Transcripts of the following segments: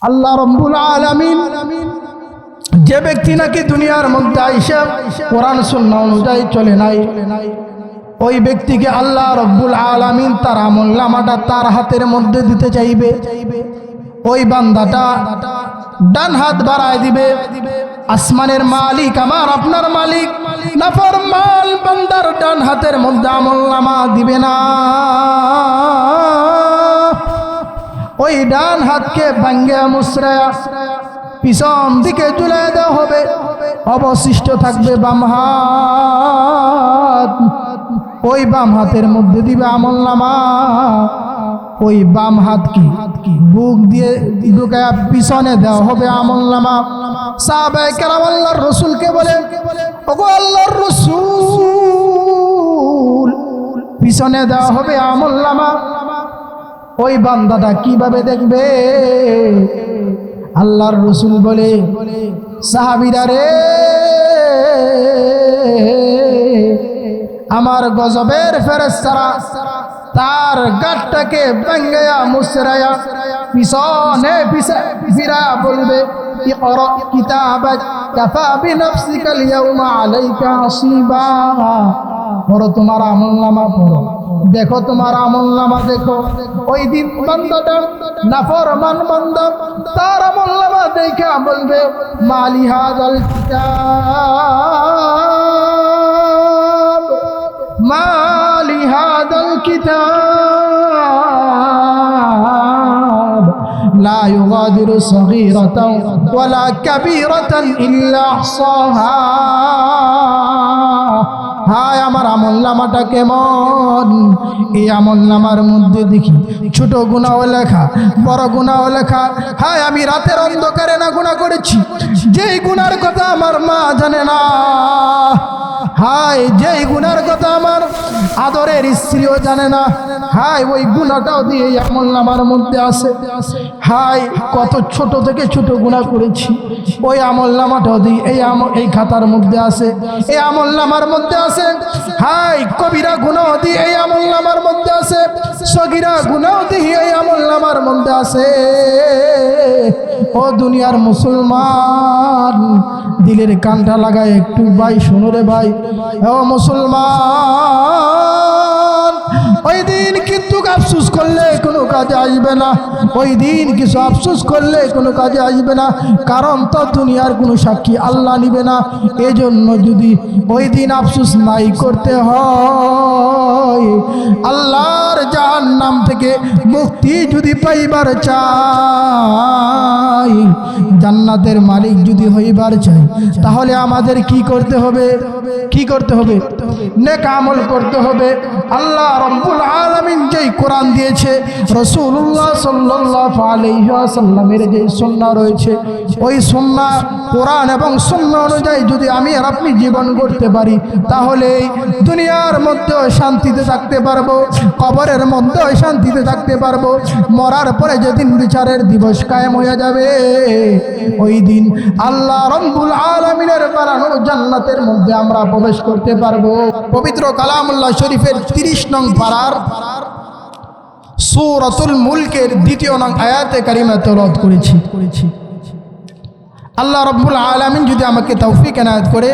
আল্লাহ রাব্বুল আলামিন যে ব্যক্তি নাকি দুনিয়ার মধ্যে আইসা কোরআন সুন্নাহ অনুযায়ী চলে নাই, ওই ব্যক্তিকে আল্লাহ রাব্বুল আলামিন তার আমলনামাটা তার হাতের মধ্যে দিতে চাইবে। ওই বান্দাটা ডান হাত বাড়ায় দিবে। আসমানের মালিক আমার আপনার মালিক নাফরমান বান্দার ডান হাতের মধ্যে আমলনামা দিবে না। ওই ডান হাতকে ভাঙ্গে মুসরায়া পিছন দিকে ঝুলিয়ে দেওয়া হবে, অবশিষ্ট থাকবে বাম হাত। ওই বাম হাতের মধ্যে দিবে আমলনামা। ওই বাম হাত কি বুক দিয়ে ঢুকায়া পিছনে দেওয়া হবে আমলনামা। সাহাবায়ে কেরাম আল্লাহর রাসূলকে বলে, ওগো আল্লাহর রাসূল, পিছনে দেওয়া হবে আমলনামা। ওই বান্দাটা কিভাবে দেখবে? আল্লাহর রাসূল বলে, সাহাবীরা রে, আমার গজবের ফেরেশতারা তার গাঁটটাকে ভাঙ্গায়া মুসরায়া পিছনে ফিরা বলবে, ইকরা কিতাবাক কাফা বিনফসিকা আল-ইয়াওমা আলাইকা হাসিবা। পড়ো তোমার আমলনামা, পড়ো, দেখো তোমার আমলনামা দেখো। ওই দিন বান্দাটা নাফরমান বান্দা তার আমলনামা দেখা বলবে, মালি হাযাল কিতাব, মালি হাযাল কিতাব লা ইউগাদিরু সগীরাতান ওয়ালা কাবীরাতান ইল্লা আহসাহা। হায় আমার আমলনামাটা কেমন! এই আমলনামার মধ্যে দেখি ছোট গুনাহ লেখা, বড় গুনাহ লেখা। হায় আমি রাতের অন্ধকারে না গুনাহ করেছি, যেই গুনার কথা আমার মা জানে না। হায় যেই গুনার কথা আমার আদরের স্ত্রীও জানে না। হায় ওই গুনাহটাও দিয়ে এই আমলনামার মধ্যে আছে। হায় কত ছোট থেকে ছোট গুনাহ করেছি, ওই আমলনামাটাও দিয়ে এই খাতার মধ্যে আছে, এই আমলনামার মধ্যে আছে। হায় কবিরা গুনাহ দিয়ে এই আমলনামার মধ্যে আছে, সগীরা গুনাহ দিয়ে এই আমলনামার মধ্যে আছে। ও দুনিয়ার মুসলমান, দিলের কানটা লাগায় একটু ভাই শোনো রে ভাই, ও মুসলমান, ওই দিন কিন্তু আফসোস করলে কোনো কাজে আসবে না। ওই দিন কিছু আফসোস করলে কোনো কাজে আসবে না, কারণ তো দুনিয়ার কোনো সাক্ষী আল্লাহ নিবে না। এজন্য যদি ওই দিন আফসোস নাই করতে হয়, আল্লাহর জাহান্নাম থেকে মুক্তি যদি পাইবার চাই, জান্নাতের মালিক যদি হইবার চাই, তাহলে আমাদের কি করতে হবে? কি করতে হবে? নেক আমল করতে হবে। আল্লাহ রাব্বুল আলামিন যেই কোরআন দিয়েছে, রাসূলুল্লাহ সাল্লাল্লাহু আলাইহি ওয়াসাল্লামের যে সুন্নাহ রয়েছে, ওই সুন্নাহ, কোরআন এবং সুন্নাহ অনুযায়ী যদি আমি আর আপনি জীবন গড়তে পারি, তাহলে দুনিয়ার মধ্যে শান্তিতে থাকতে পারবো, কবরের মধ্যে শান্তিতে থাকতে পারবো। মরার পরে যেদিন বিচারের দিবস কায়েম হয়ে যাবে, ওই দিন আল্লাহ রাব্বুল আলামিনের বানানো জান্নাতের মধ্যে আমরা প্রবেশ করতে পারবো। পবিত্র কালামুল্লাহ শরীফের 30 নং পারার সূরাতুল মুলকের 2 নং আয়াতে কারিমা তেলাওয়াত করেছি। আল্লাহ রাব্বুল আলামিন যদি আমাকে তৌফিক এনায়েত করে,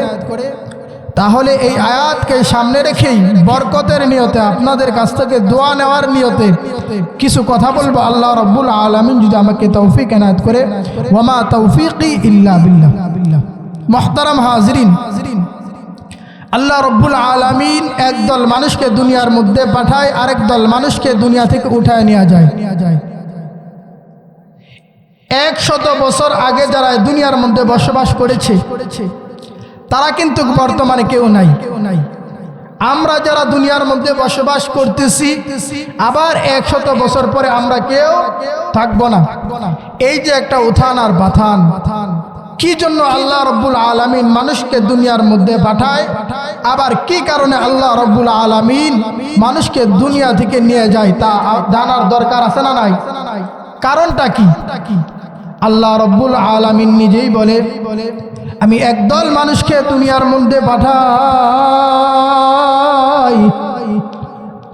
তাহলে এই আয়াতকে সামনে রেখেই বরকতের নিয়তে, আপনাদের কাছ থেকে দোয়া নেওয়ার নিয়তে কিছু কথা বলবো। আল্লাহ রাব্বুল আলামিন যদি আমাকে তৌফিক এনায়েত করে, ওয়ামা তৌফিকি ইল্লা বিল্লাহ। মুহতারাম হাজিরিন, আল্লাহ রাব্বুল আলামিন একদল মানুষকে দুনিয়ার মধ্যে পাঠায়, আরেক দল মানুষকে দুনিয়া থেকে উঠায় নিয়ে যায়। 100 বছর আগে যারা দুনিয়ার মধ্যে বসবাস করেছে, তারা কিন্তু বর্তমানে কেউ নাই। আমরা যারা দুনিয়ার মধ্যে বসবাস করতেছি, আবার 100 বছর পরে আমরা কেউ থাকবো না। এই যে একটা উত্থান আর বাথান, কি জন্য আল্লাহ রাব্বুল আলামিন মানুষকে দুনিয়ার মধ্যে পাঠায়, আবার কি কারণে আল্লাহ রাব্বুল আলামিন মানুষকে দুনিয়া থেকে নিয়ে যায়, তা জানার দরকার আছে না নাই? কারণটা কি? আল্লাহ রাব্বুল আলামিন নিজেই বলে, আমি একদল মানুষকে দুনিয়ার মধ্যে পাঠাই,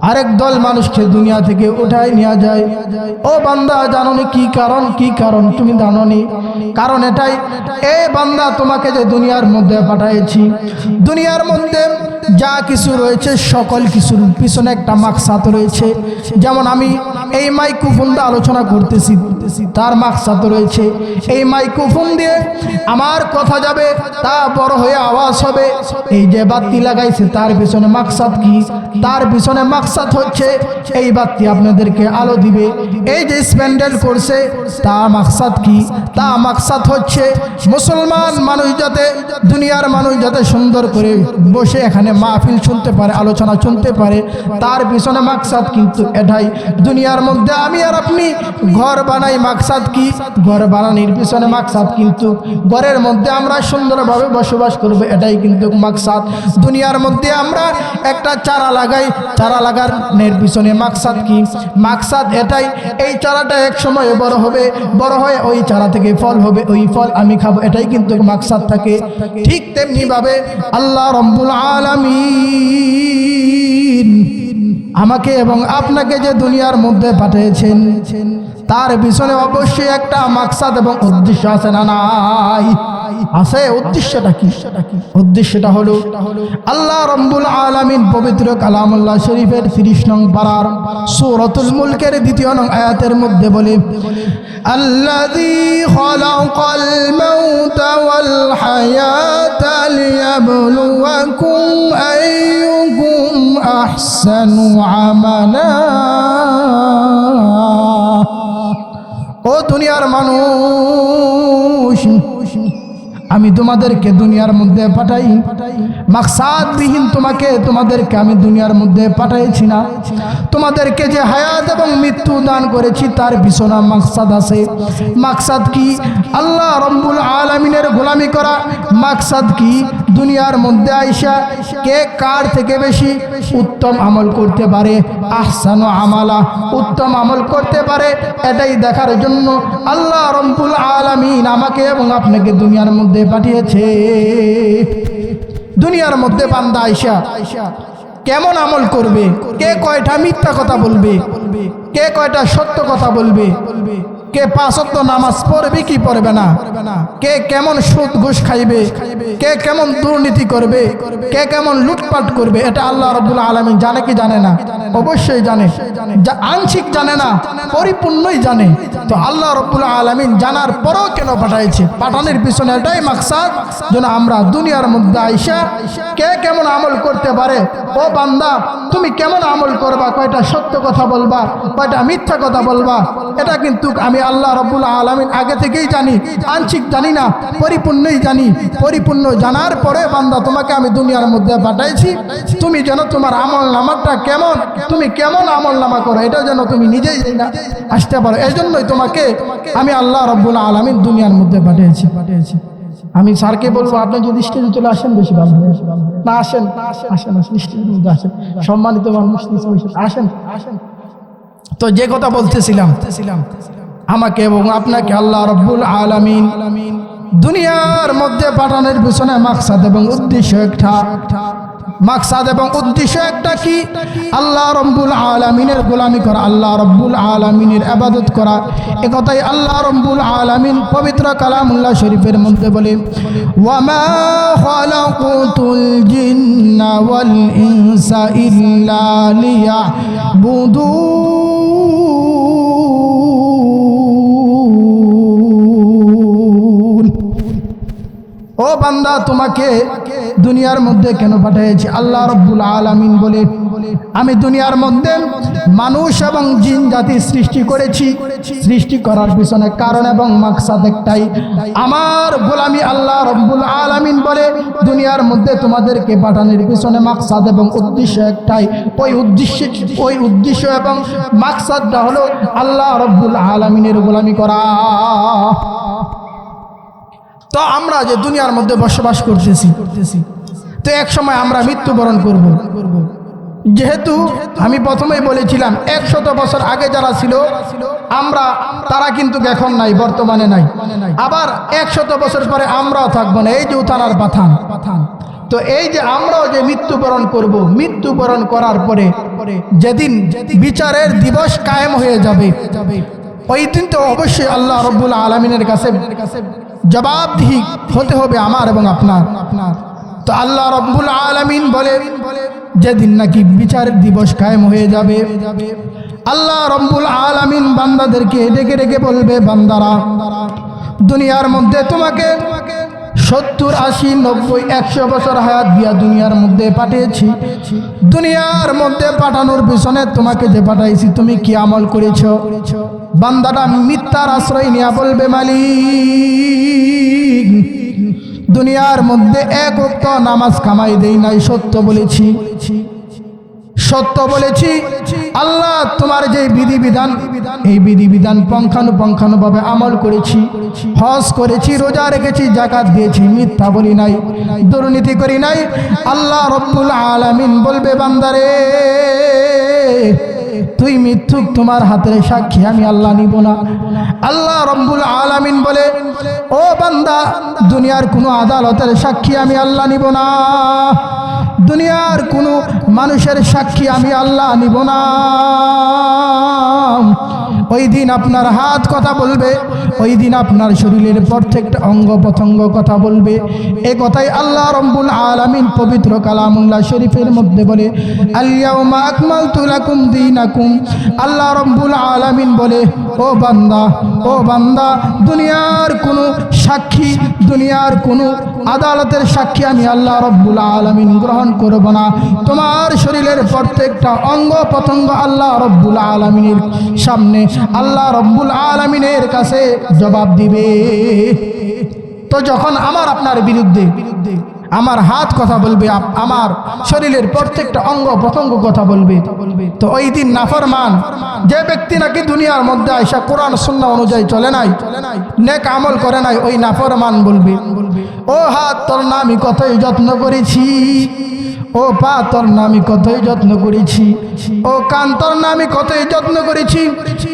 আরেক দল মানুষকে দুনিয়া থেকে উঠাই নিয়ে যায়। ও বান্দা, জানোনি কি কারণ? তুমি জানোনি? কারণ এটাই, এ বান্দা, তোমাকে যে দুনিয়ার মধ্যে পাঠাইছি, দুনিয়ার মধ্যে যা কিছু রয়েছে সকল কিছুর পিছনে একটা মাকসাদ রয়েছে। যেমন আমি এই মাইক্রোফোন দিয়ে আলোচনা করতেছি, তার মাকসাদ রয়েছে। এই মাইক্রোফোন দিয়ে আমার কথা যাবে, তা বড় হয়ে আওয়াজ হবে। এই যে বাতি লাগাইছে তার পিছনে মাকসাদ কি? তার পিছনে মাকসাদ হচ্ছে এই বাতি আপনাদেরকে আলো দিবে। এই যে স্প্যান্ডেল করছে, তা মাকসাদ কি? তা মাকসাদ হচ্ছে মুসলমান মানুষ যাতে, দুনিয়ার মানুষ যাতে সুন্দর করে বসে এখানে মাহফিল শুনতে পারে, আলোচনা শুনতে পারে, তার পিছনে মাকসাদ কিন্তু এটাই। দুনিয়ার মধ্যে আমি আর আপনি ঘর বানাই, মাকসাদ কি? ঘর বানানোর পিছনে মাকসাদ কিন্তু ঘরের মধ্যে আমরা সুন্দরভাবে বসবাস করব, এটাই কিন্তু মাকসাদ। দুনিয়ার মধ্যে আমরা একটা চারা লাগাই, চারা লাগানোর পিছনে মাকসাদ কি? মাকসাদ এটাই, এই চারাটা এক সময় বড় হবে, বড় হয়ে ওই চারা থেকে ফল হবে, ওই ফল আমি খাবো, এটাই কিন্তু মাকসাদ থাকে। ঠিক তেমনি ভাবে আল্লাহ রাব্বুল আলামিন আমাকে এবং আপনাকে যে দুনিয়ার মধ্যে পাঠিয়েছেন, তার পিছনে অবশ্যই একটা মাকসাদ এবং উদ্দেশ্য আছে না নাই? আছে। উদ্দেশ্যটা কি? উদ্দেশ্যটা হলো আল্লাহ রাব্বুল আলামিন পবিত্র কালামুল্লাহ শরীফের 30 নং পারার সূরাতুল মুলকের 2 নং আয়াতের মধ্যে বলে, আল্লাযী খালাকাল মাউতা ওয়াল হায়াতা লিয়াবলুয়াকুম আইয়ুকুম আহসানু আমালা। ও দুনিয়ার মানুষ, আমি তোমাদেরকে দুনিয়ার মধ্যে পাঠাই, মাকসাদ বিহীন তোমাদেরকে আমি দুনিয়ার মধ্যে পাঠাইছি না। তোমাদেরকে যে হায়াত এবং মৃত্যু দান করেছি তার পিছনে মাকসাদ আছে। মাকসাদ কি? আল্লাহ রাব্বুল আলামিনের গোলামি করা। মাকসাদ কি? দুনিয়ার মধ্যে আইসা কে কার থেকে বেশি উত্তম আমল করতে পারে, আহসানু আমালা, উত্তম আমল করতে পারে, এটাই দেখার জন্য আল্লাহ রাব্বুল আলামিন আমাকে এবং আপনাকে দুনিয়ার মধ্যে পাঠিয়েছে। দুনিয়ার মধ্যে বান্দা আইসা কেমন আমল করবে, কে কয়টা মিথ্যা কথা বলবে, কে কয়টা সত্য কথা বলবে, কে 5 ওয়াক্ত নামাজ পড়বে কি পড়বে না, কে কেমন সুদ ঘুষ খাইবে, কে কেমন দুর্নীতি করবে, কে কেমন লুটপাট করবে, এটা আল্লাহ রাব্বুল আলামিন জানে কি জানে না? অবশ্যই জানে। আংশিক জানে না, পরিপূর্ণই জানে। তো আল্লাহ রাব্বুল আলামিন জানার পরেও কেন পাঠাইছে? পাঠানোর পিছনে এটাই মাকসাদ, যেন আমরা দুনিয়ার মধ্যে আইসা কে কেমন আমল করতে পারে। ও বান্দা, তুমি কেমন আমল করবা, কয়টা সত্য কথা বলবা, কয়টা মিথ্যা কথা বলবা, এটা কিন্তু আমি আল্লাহ রাব্বুল আলামিন আগে থেকেই জানি। আংশিক জানি না, পরিপূর্ণই জানি। পরিপূর্ণ জানার পরে বান্দা তোমাকে আমি দুনিয়ার মধ্যে পাঠাইছি, তুমি যেন তোমার আমল নামাটা কেমন, তুমি কেমন আমল নামা করো, এটা যেন তুমি নিজেই আসতে পারো। এই জন্যই তোমাকে আমি আল্লাহ রাব্বুল আলামিন দুনিয়ার মধ্যে পাঠিয়েছি। আমি স্যারকে বলবো, আপনি যদি স্টেজে চলে আসেন বেশি ভালো হয়। না আসেন, স্টেজের মধ্যে আসেন, সম্মানিত মানুষ আসেন। তো যে কথা বলতেছিলাম, আমাকে এবং আপনাকে আল্লাহ রাব্বুল আলামিন দুনিয়ার মধ্যে পাঠানোর পিছনে মাকসাদ এবং উদ্দেশ্য একটা। মাকসাদ এবং উদ্দেশ্য একটা কি? আল্লাহ রাব্বুল আলামিনের গোলামি করা, আল্লাহ রাব্বুল আলামিনের ইবাদত করা। এই কথাই আল্লাহ রাব্বুল আলামিন পবিত্র কালামুল্লাহ শরীফের মধ্যে বলে, ওয়া মা খালাকুতুল জিন্না ওয়াল ইনসা ইল্লা লিয়াবুদুন। ও বান্দা, তোমাকে দুনিয়ার মধ্যে কেন পাঠিয়েছি? আল্লাহ রাব্বুল আলামিন বলে, আমি দুনিয়ার মধ্যে মানুষ এবং জিন জাতি সৃষ্টি করেছি। সৃষ্টি করার পিছনে কারণ এবং মাকসাদ একটাই, আমার গোলামি। আল্লাহ রাব্বুল আলামিন বলে, দুনিয়ার মধ্যে তোমাদেরকে পাঠানোর পিছনে মাকসাদ এবং উদ্দেশ্য একটাই। ওই উদ্দেশ্য এবং মাকসাদটা হলো আল্লাহ রাব্বুল আলামিনের গোলামি করা। তো আমরা যে দুনিয়ার মধ্যে বসবাস করতেছি, তো এক সময় আমরা মৃত্যুবরণ করব। যেহেতু আমি প্রথমেই বলেছিলাম 100 বছর আগে যারা ছিল তারা কিন্তু এখন নাই, বর্তমানে নাই। আবার 100 বছর পরে আমরাও থাকবো না। এই যে উথানার পাথান, তো এই যে আমরাও যে মৃত্যুবরণ করব, মৃত্যুবরণ করার পরে যেদিন বিচারের দিবস কায়েম হয়ে যাবে, ওই দিন তো অবশ্যই আল্লাহ রব্বুল আলামিনের কাছে জবাবদিহি হতে হবে আমার এবং আপনার। তো আল্লাহ রব্বুল আলামিন বলে, যেদিন নাকি বিচারের দিবস কায়েম হয়ে যাবে, আল্লাহ রব্বুল আলামিন বান্দাদেরকে ডেকে ডেকে বলবে, বান্দারা, দুনিয়ার মধ্যে তোমাকে 70, 80, 90, 100 বছর হায়াত দিয়া দুনিয়ার মধ্যে পাঠিয়েছি। দুনিয়ার মধ্যে পাঠানোর পিছনে তোমাকে যে পাঠাইছি, তুমি কি আমল করেছো? বান্দাটা মিথ্যার আশ্রয় নিয়ে বলবে, মালিক, দুনিয়ার মধ্যে এক ওয়াক্ত নামাজ কামাই দেই নাই, সত্য বলেছি, সত্য বলেছি। আল্লাহ তোমার যে বিধিবিধান, এই বিধিবিধান পুঙ্খানুপুঙ্খানুভাবে আমল করেছি, হজ করেছি, রোজা রেখেছি, যাকাত দিয়েছি, মিথ্যা বলি নাই, দুর্নীতি করি নাই। আল্লাহ রব্বুল আলামিন বলবে, বান্দারে, তুই মিথ্যুক, তোমার হাতের সাক্ষী আমি আল্লাহ নিব না। আল্লাহ রব্বুল আলামিন বলে, ও বান্দা, দুনিয়ার কোনো আদালতের সাক্ষী আমি আল্লাহ নিব না, দুনিয়ার কোনো মানুষের সাক্ষী আমি আল্লাহ নিব না। ওই দিন আপনার হাত কথা বলবে, ওই দিন আপনার শরীরের প্রত্যেকটা অঙ্গ প্রত্যঙ্গ কথা বলবে। এই কথাই আল্লাহ রব্বুল আলামিন পবিত্র কালামুল্লাহ শরীফের মধ্যে বলে, আল-ইয়াউমা আকমালতু লাকুম দীনাকুম। আল্লাহ রব্বুল আলামিন বলে, ও বান্দা, ও বান্দা, দুনিয়ার কোনো সাক্ষী, দুনিয়ার কোনো আদালতের সাক্ষী আমি আল্লাহ রব্বুল আলামিন গ্রহণ করব না। তোমার শরীরের প্রত্যেকটা অঙ্গ প্রত্যঙ্গ আল্লাহ রব্বুল আলামিনের সামনে, আল্লাহ রব্বুল আলামিনের কাছে জবাব দিবে। তো যখন আমার আপনার বিরুদ্ধে আমার হাত কথা বলবে, আমার শরীরের প্রত্যেকটা অঙ্গ প্রত্যঙ্গ কথা বলবে, তো ওই দিন নাফরমান যে ব্যক্তি নাকি দুনিয়ার মধ্যে আইসা কোরআন সুন্নাহ অনুযায়ী চলে নাই, নেক আমল করে নাই, ওই নাফরমান বলবে, ও হাত, তোর না আমি কতই যত্ন করেছি, ও পা, তোর না আমি কতই যত্ন করেছি, ও কান, তোর না আমি কতই যত্ন করেছি,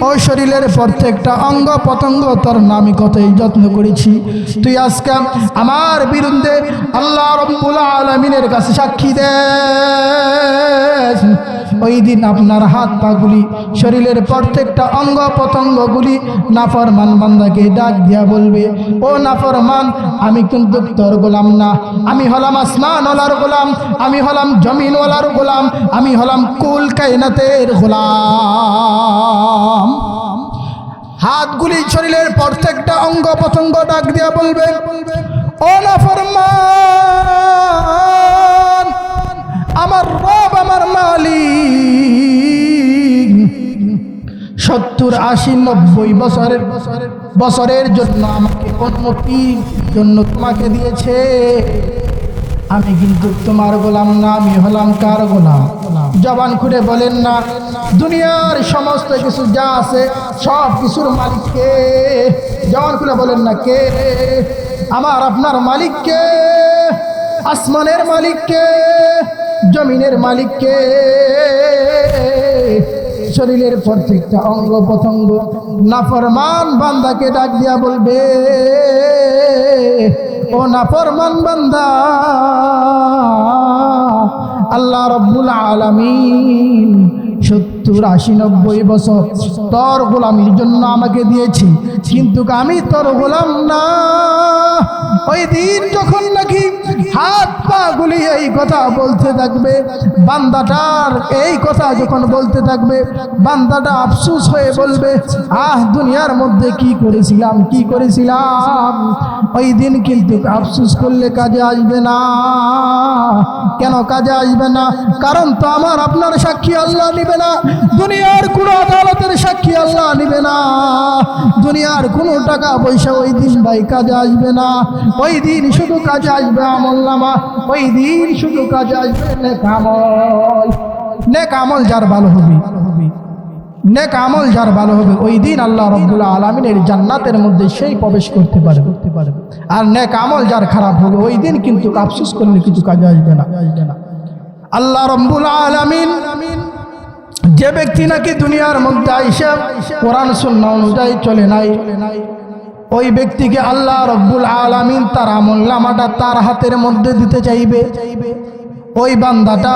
ও শরীরের প্রত্যেকটা অঙ্গ প্রত্যঙ্গ তোর না আমি কতই যত্ন করেছি, তুই আজকে আমার বিরুদ্ধে আল্লাহ রব্বুল আলামিনের কাছে সাক্ষী দে। ওই দিন আপনার হাত পাগুলি, শরীরের প্রত্যেকটা অঙ্গ প্রত্যঙ্গগুলি নাফরমান বান্দাকে ডাক দিয়া বলবে, ও নাফরমান, আমি কিন্তু তোর গোলাম না, আমি হলাম আসমানওয়ালার গোলাম, আমি হলাম জমিনওয়ালার গোলাম, আমি হলাম কুল কায়নাতের গোলাম। হাতগুলি, শরীরের প্রত্যেকটা অঙ্গ প্রত্যঙ্গ ডাক দিয়া বলবে, ও নাফরমান, আমার রব, আমার মালিক 70, 80, 90 বছরের জন্য আমাকে অনুমতির জন্য তোমাকে দিয়েছে। আমি কিন্তু তোমার গোলাম না, আমি হলাম কার গোলাম? জবান খুলে বলেন না, দুনিয়ার সমস্ত কিছু যা আছে সব কিছুর মালিক কে? জবান খুলে বলেন না, কে? আমার আপনার মালিক কে? আসমানের মালিক কে? জমিনের মালিক কে? শরীরের প্রত্যেকটা অঙ্গ প্রত্যঙ্গ নাফরমান বান্দাকে ডাক দিয়া বলবে, ও নাফরমান বান্দা, আল্লাহ রব্বুল আলামিন 70, 80, 90 বছর তোর গোলামির জন্য আমাকে দিয়েছি, কিন্তু আমি তোর গোলাম না। ওই দিন যখন নাকি হাত পা গুলি এই কথা বলতে থাকবে, বান্দাটার এই কথা যখন বলতে থাকবে, বান্দাটা আফসোস হয়ে বলবে, দুনিয়ার মধ্যে কি করেছিলাম, কি করেছিলাম। ওই দিন কিন্তু আফসোস করলে কাজে আসবে না। কেন কাজে আসবে না? কারণ তো আমার আপনার সাক্ষী আল্লাহ নিবে না, দুনিয়ার কোনো আদালতের সাক্ষী আল্লাহ নিবে না, দুনিয়ার কোনো টাকা পয়সা ওই দিন ভাই কাজে আসবে না। ওই দিন শুধু কাজে আসবে আমলনামা, ওই দিন শুধু কাজে আসবে নেক আমল। নেক আমল যার ভালো হবে, নেক আমল যার ভালো হবে, ওই দিন আল্লাহ রাব্বুল আলামিনের জান্নাতের মধ্যে সেই প্রবেশ করতে পারবে। আর নেক আমল যার খারাপ হবে, ওই দিন কিন্তু আফসোস করলে কিছু কাজে আসবে না। আল্লাহ রাব্বুল আলামিন যে ব্যক্তি নাকি দুনিয়ার মধ্যে আইসা কোরআন সুন্নাহ অনুযায়ী চলে নাই, ওই ব্যক্তিকে আল্লাহ রব্বুল আলামিন তার আমলনামাটা তার হাতের মধ্যে দিতে চাইবে। ওই বান্দাটা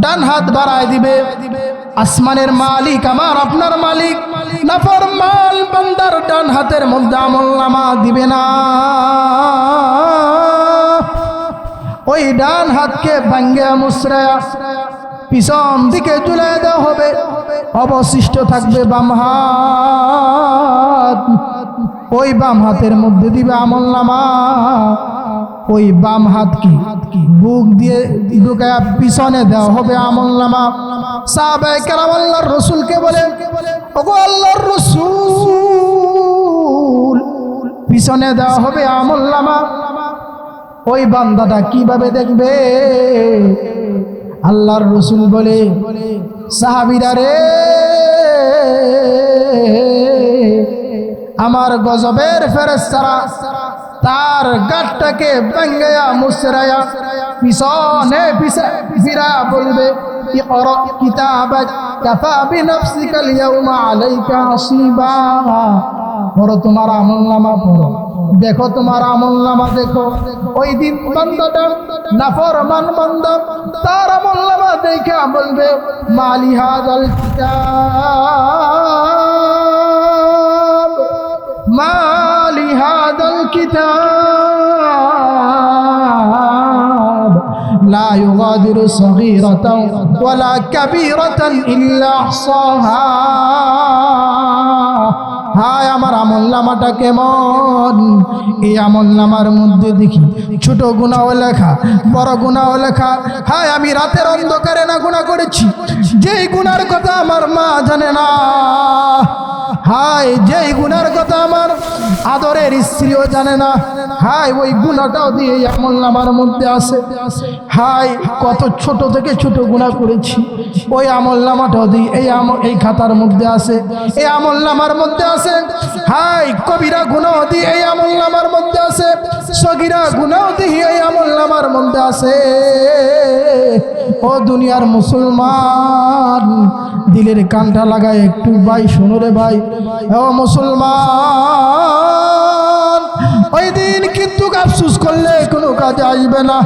ডান হাত বাড়ায় দিবে। আসমানের মালিক আমার আপনার মালিক নাফরমান বান্দার ডান হাতের মধ্যে আমলনামা দিবে না। ওই ডান হাতকে ভাঙ্গে মুসরায়া পিছন দিকে তুলে দেওয়া হবে। অবশিষ্ট থাকবে বাম হাত। ওই বাম হাতের মধ্যে দিবে আমলনামা। ওই বাম হাত কি বুক দিয়ে ঢুকায়া পিছনে দেওয়া হবে আমলনামা। সাহাবায়ে কেরাম আল্লাহর রাসূলকে বলে, ওগো আল্লাহর রাসূল, পিছনে দেওয়া হবে আমলনামা। ওই বান্দাটা কিভাবে দেখবে? আল্লাহর রাসূল বলে, সাহাবীরা রে, আমার গজবের ফেরেশতারা তার গাটটাকে ভাঙ্গায়া মুসরায়া পিছনে ফিরা বলবে, ইকরা কিতাবাক কাফা বিনফসিকা আল-ইয়াওমা আলাইকা হাসিবা। পড়ো তোমার আমলনামা পড়ো, দেখো তোমার আমলনামা দেখো। ওই দিন বান্দাটা নাফরমান বান্দা তার আমলনামা দেখা বলবে, মালি হাযাল কিতাব, মালি হাযাল কিতাব লা ইউগাদিরু সগীরাতাও ওয়ালা কাবীরাতান ইল্লা আহসাহা। হায় আমার আমলনামাটা কেমন! এই আমলনামার মধ্যে দেখি ছোট গুনাহ লেখা, বড় গুনাহ লেখা। হায় আমি রাতের অন্ধকারে না গুনাহ করেছি, যেই গুনার কথা আমার মা জানে না। হায় যেই গুনার কথা আমার আদরের স্ত্রীও জানে না। হায় ওই গুনাহটাও দিয়ে এই আমলনামার মধ্যে আছে। হায় কত ছোট থেকে ছোট গুনাহ করেছি, ওই আমলনামাটাও দিয়ে এই খাতার মধ্যে আছে, এই আমলনামার মধ্যে আছে। হায় কবিরা গুনাহ দিয়ে এই আমলনামার মধ্যে আছে, সগীরা গুনাহ দিয়ে এই আমলনামার মধ্যে আছে। ও দুনিয়ার মুসলমান, দিলের কানটা লাগায় একটু ভাই শোনো রে ভাই। ও মুসলমান, ওই দিন কিন্তু আফসোস করলে কোনো কাজে আসবে না।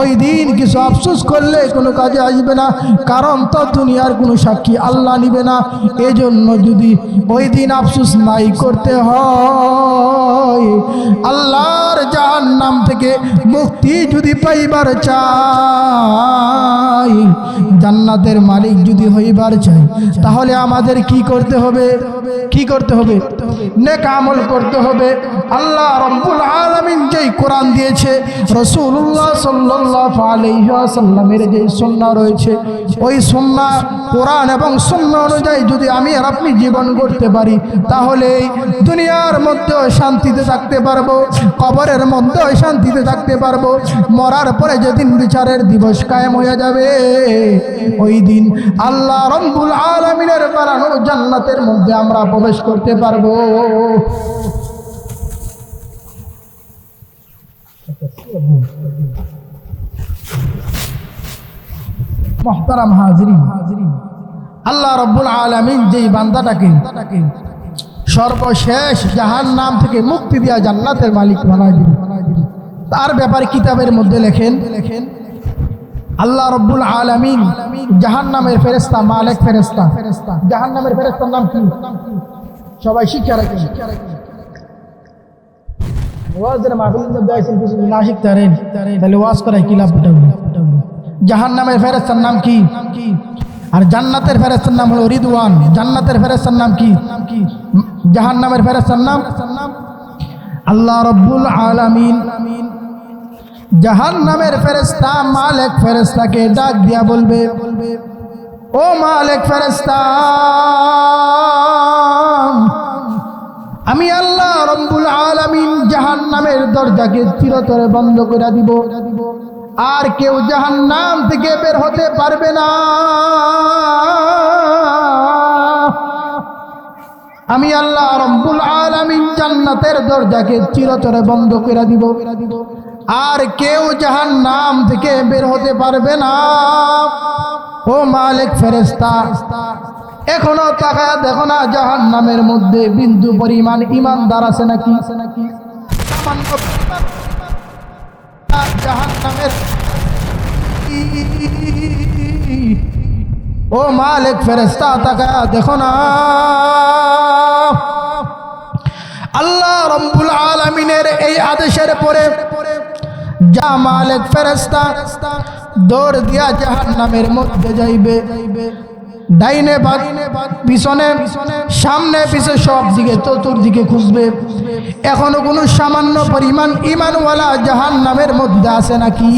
ওই দিন কিছু আফসোস করলে কোনো কাজে আসবে না, কারণ তো দুনিয়ার কোনো সাক্ষী আল্লাহ নিবে না। এজন্য যদি ওই দিন আফসোস নাই করতে হয়, আল্লাহর জাহান্নাম থেকে মুক্তি যদি পাইবার চাই, জান্নাতের মালিক যদি হইবার চাই, তাহলে আমাদের কি করতে হবে? কি করতে হবে? নেক আমল করতে হবে। আল্লাহ রাব্বুল আলামিন যেই কোরআন দিয়েছে, রাসূলুল্লাহ সাল্লাল্লাহু আলাইহি ওয়াসাল্লামের যে সুন্নাহ রয়েছে, ওই সুন্নাহ কোরআন এবং সুন্নাহ অনুযায়ী যদি আমি আর আপনি জীবন গড়তে পারি, তাহলে দুনিয়ার মধ্যে শান্তিতে থাকতে পারবো, কবরের মধ্যে শান্তিতে থাকতে পারবো। মরার পরে যেদিন বিচারের দিবস কায়েম হয়ে যাবে, ওই দিন আল্লাহ রাব্বুল আলামিনের বানানো জান্নাতের মধ্যে আমরা প্রবেশ করতে পারবো। মুহতারাম হাজিরিন, আল্লাহ রাব্বুল আলামিন যেই বান্দাটাকে সর্বশেষ জাহান্নাম থেকে মুক্তি দিয়া জান্নাতের মালিক বানায় দিবেন, তার ব্যাপারে কিতাবের মধ্যে লেখেন, আল্লাহ রাব্বুল আলামিন জাহান্নামের ফেরেশতা, মালিক ফেরেশতা, জাহান্নামের ফেরেশতার নাম কি? সবাই শিক্ষা রাখেন। ওয়াজের মাহফিলের মধ্যে আইছেন, কিছু না শিখতে পারেন তাহলে ওয়াজ করায় কি লাভ? জাহান্নামের ফেরেশতার নাম কি? আর জান্নাতের ফেরেশতার নাম হলো রিদওয়ান। জান্নাতের ফেরেশতার নাম কি? জাহান্নামের ফেরেশতার নাম আল্লাহ রাব্বুল আলামিন জাহান্নামের ফেরেশতা মালিক ফেরেশতাকে ডাক দিয়া বলবে, ও মালিক ফেরেশতা, আমি আল্লাহ রাব্বুল আলামিন জাহান্নামের দরজাকে চিরতরে বন্ধ করে দিব, আর কেউ জাহান্নাম থেকে বের হতে পারবে না। আমি আল্লাহ রাব্বুল আলামিন জান্নাতের দরজাকে চিরতরে বন্ধ করে দিব, আর কেউ জাহান্নাম থেকে বের হতে পারবে না। ও মালিক ফেরেশতা, এখনো তাকায়া দেখো না জাহান্নামের মধ্যে বিন্দু পরিমাণ ইমানদার আছে নাকি? সামান্য জাহান্নামের ও মালিক ফেরেশতা তাকায়া দেখো না আল্লাহ রাব্বুল আলামিনের এই আদেশের পরে যা মালিক ফেরেশতা দৌড় দিয়া জাহান্নামের মধ্যে যাইবে। ডাইনে বাদিনে পিছনে সামনে পিছে সব দিকে চতুর্দিকে খুঁজবে। এখনো কোনো সামান্য পরিমাণ ঈমানওয়ালা জাহান্নামের মধ্যে আছে নাকি?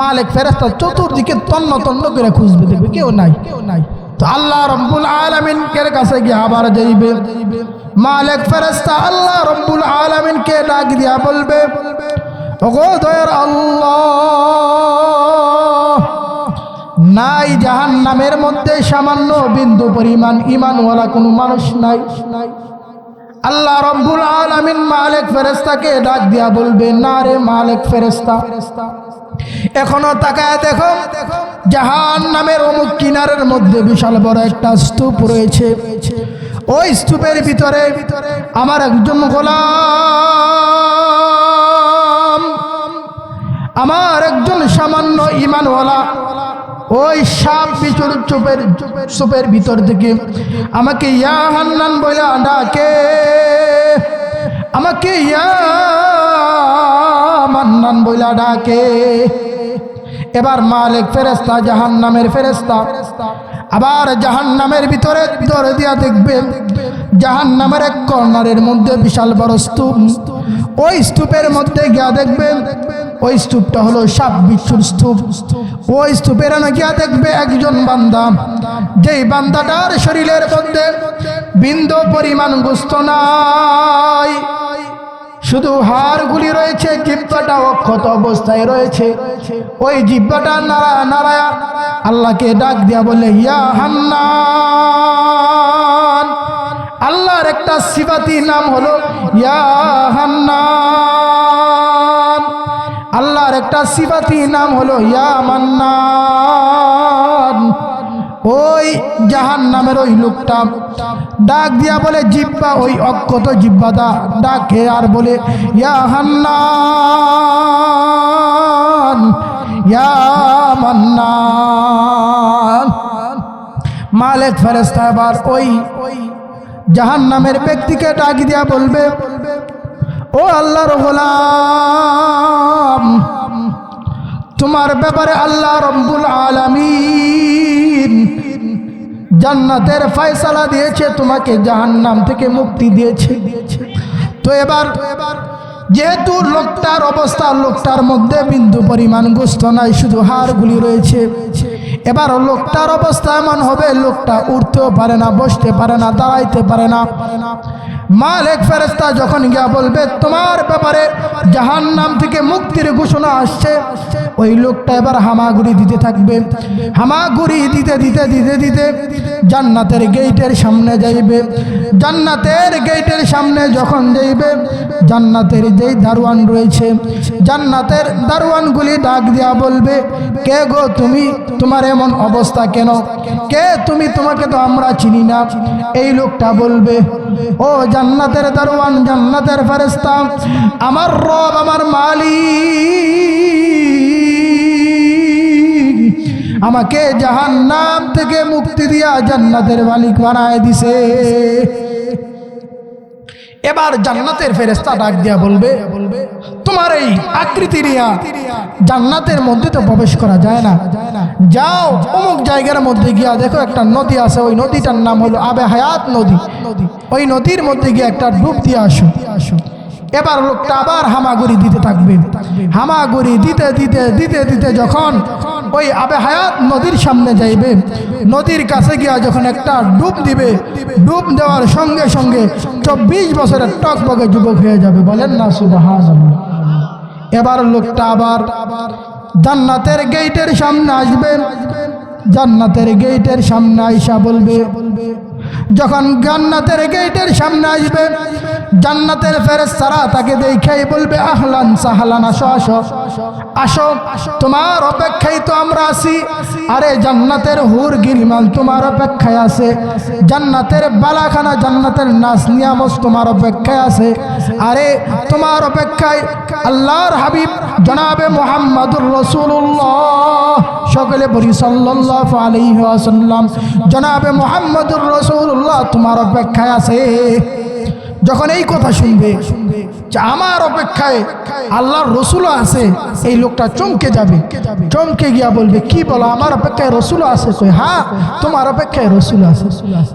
মালিক ফেরেশতা চতুর্দিকে তন্ন তন্ন করে খুঁজবে, দেখবে কেউ নাই। তো আল্লাহ রাব্বুল আলামিনের কাছে গিয়ে আবার যাইবে। মালিক ফেরেশতা আল্লাহ রাব্বুল আলামিনকে ডাক দিয়া বলবে, ওগো দয়ার আল্লাহ, নাই জাহান্নামের মধ্যে সামান্য বিন্দু পরিমাণ ঈমানওয়ালা কোনো মানুষ নাই। আল্লাহ রাব্বুল আলামিন মালিক ফেরেশতাকে ডাক দিয়া বলবে, না রে মালিক ফেরেশতা, এখনো তাকায় দেখো জাহান্নামের অমুক কিনারের মধ্যে বিশাল বড় একটা স্তূপ রয়েছে। ওই স্তূপের ভিতরে আমার একজন গোলাম, আমার একজন সামান্য ঈমানওয়ালা ওই সাপ বিচুর স্তূপের ভিতর থেকে আমাকে ইয়া হান্নান বলে ডাকে, আমাকে ইয়া মান্নান বলে ডাকে। এবার মালিক ফেরেশতা জাহান্নামের ফেরেশতা আবার জাহান্নামের ভিতরে দৌড় দিয়া দেখবেন জাহান্নামের এক কর্নারের মধ্যে বিশাল বড় স্তূপ। ওই স্তূপের মধ্যে গিয়া দেখবেন ওই স্তূপটা হলো সাপ বিচ্ছুর স্তূপ। ওই স্তূপের গিয়া দেখবে একজন বান্দা, যেই বান্দাটার শরীরের মধ্যে বিন্দু পরিমাণ গোশত নাই, শুধু হাড়গুলি রয়েছে, জিহ্বাটা অক্ষত অবস্থায় রয়েছে। ওই জিহ্বাটা নাড়ায়া নাড়ায়া আল্লাহকে ডাক দিয়া বলে, ইয়া হান্নান। আল্লাহর একটা সিফাতি নাম হলো ইয়া হান্নান, আল্লাহর একটা সিফাতি নাম হলো ইয়া মান্নান। ওই জাহান্নামের ওই লোকটা ডাক দিয়া বলে, জিহ্বা ওই অক্ষত জিহ্বাটা ডাকে আর বলে, ইয়া হান্নান ইয়া মান্নান। মালিক ফেরেশতা আবার ওই জাহান্নামের ব্যক্তিকে ডাক দিয়া বলবে, ও আল্লাহর গোলাম, তোমার ব্যাপারে আল্লাহ রাব্বুল আলামিন জান্নাতের ফয়সালা দিয়েছে, তোমাকে জাহান্নাম থেকে মুক্তি দিয়েছে। তো এবার যেহেতু লোকটার অবস্থা, লোকটার মধ্যে বিন্দু পরিমাণ গোশত নাই, শুধু হাড়গুলি রয়েছে। এবার লোকটার অবস্থা এমন হবে, লোকটা উঠতেও পারে না, বসতে পারে না, দাঁড়াইতে পারে না। মালিক ফেরেশতা যখন গিয়া বলবে তোমার ব্যাপারে জাহান্নাম থেকে মুক্তির ঘোষণা আসছে, ওই লোকটা এবার হামাগুড়ি দিতে থাকবে। হামাগুড়ি দিতে দিতে দিতে দিতে জান্নাতের গেটের সামনে যাইবে। জান্নাতের গেটের সামনে যখন যাইবে, জান্নাতের যেই দারোয়ান রয়েছে, জান্নাতের দারোয়ানগুলি ডাক দিয়া বলবে, কে গো তুমি, তোমার এমন অবস্থা কেন, কে তুমি, তোমাকে তো আমরা চিনি না। এই লোকটা বলবে, ও জান্নাতের দারোয়ান, জান্নাতের ফেরেশতা, আমার রব, আমার মালিক আমাকে জাহান্নাম থেকে মুক্তি দিয়া জান্নাতের মালিক বানায় দিছে। এবার জান্নাতের ফেরেশতা ডাক দিয়া বলবে, তোমার এই আকৃতি নিয়া জান্নাতের মধ্যে তো প্রবেশ করা যায় না, যাও অমুক জায়গার মধ্যে গিয়া দেখো একটা নদী আছে, ওই নদীটার নাম হলো আবে হায়াত নদী, ওই নদীর মধ্যে গিয়ে একটা ডুব দিয়ে আসো। এবার লোকটা আবার হামাগুড়ি দিতে থাকবে। হামাগুড়ি দিতে দিতে দিতে দিতে যখন ওই আবে হায়াত নদীর সামনে যাইবে, নদীর কাছে গিয়া যখন একটা ডুব দিবে, ডুব দেওয়ার সঙ্গে সঙ্গে 24 বছরের টকবকে যুবক হয়ে যাবে। বলেন না সুবহানাল্লাহ। এবার লোকটা আবার জান্নাতের গেটের সামনে আসবে। জান্নাতের গেটের সামনে আইসা বলবে, যখন জান্নাতের গেটের সামনে আসবে, জান্নাতের ফেরেশতারা তাকে দেখেই বলবে আহলান সাহলান, আসো আসো আসো, তোমার অপেক্ষায় তো আমরা আছি। আরে জান্নাতের হুর গিরিমান তোমার অপেক্ষায় আছে, জান্নাতের বালাখানা, জান্নাতের নাজ নিয়ামত তোমার অপেক্ষায় আছে। আরে তোমার অপেক্ষায় আল্লাহর হাবিব জনাবে মুহাম্মদুর রাসূলুল্লাহ, সকলে বলি সাল্লাল্লাহু আলাইহি ওয়াসাল্লাম, জনাবে মুহাম্মদুর রাসূলুল্লাহ তোমার অপেক্ষায় আছে। যখন এই কথা শুনবে যে আমার অপেক্ষায় আল্লাহর রসুলও আছে, এই লোকটা চমকে যাবে, চমকে গিয়া বলবে কি বলো, আমার অপেক্ষায় রসুল আছে? হ্যাঁ, তোমার অপেক্ষায় রসুল আছে।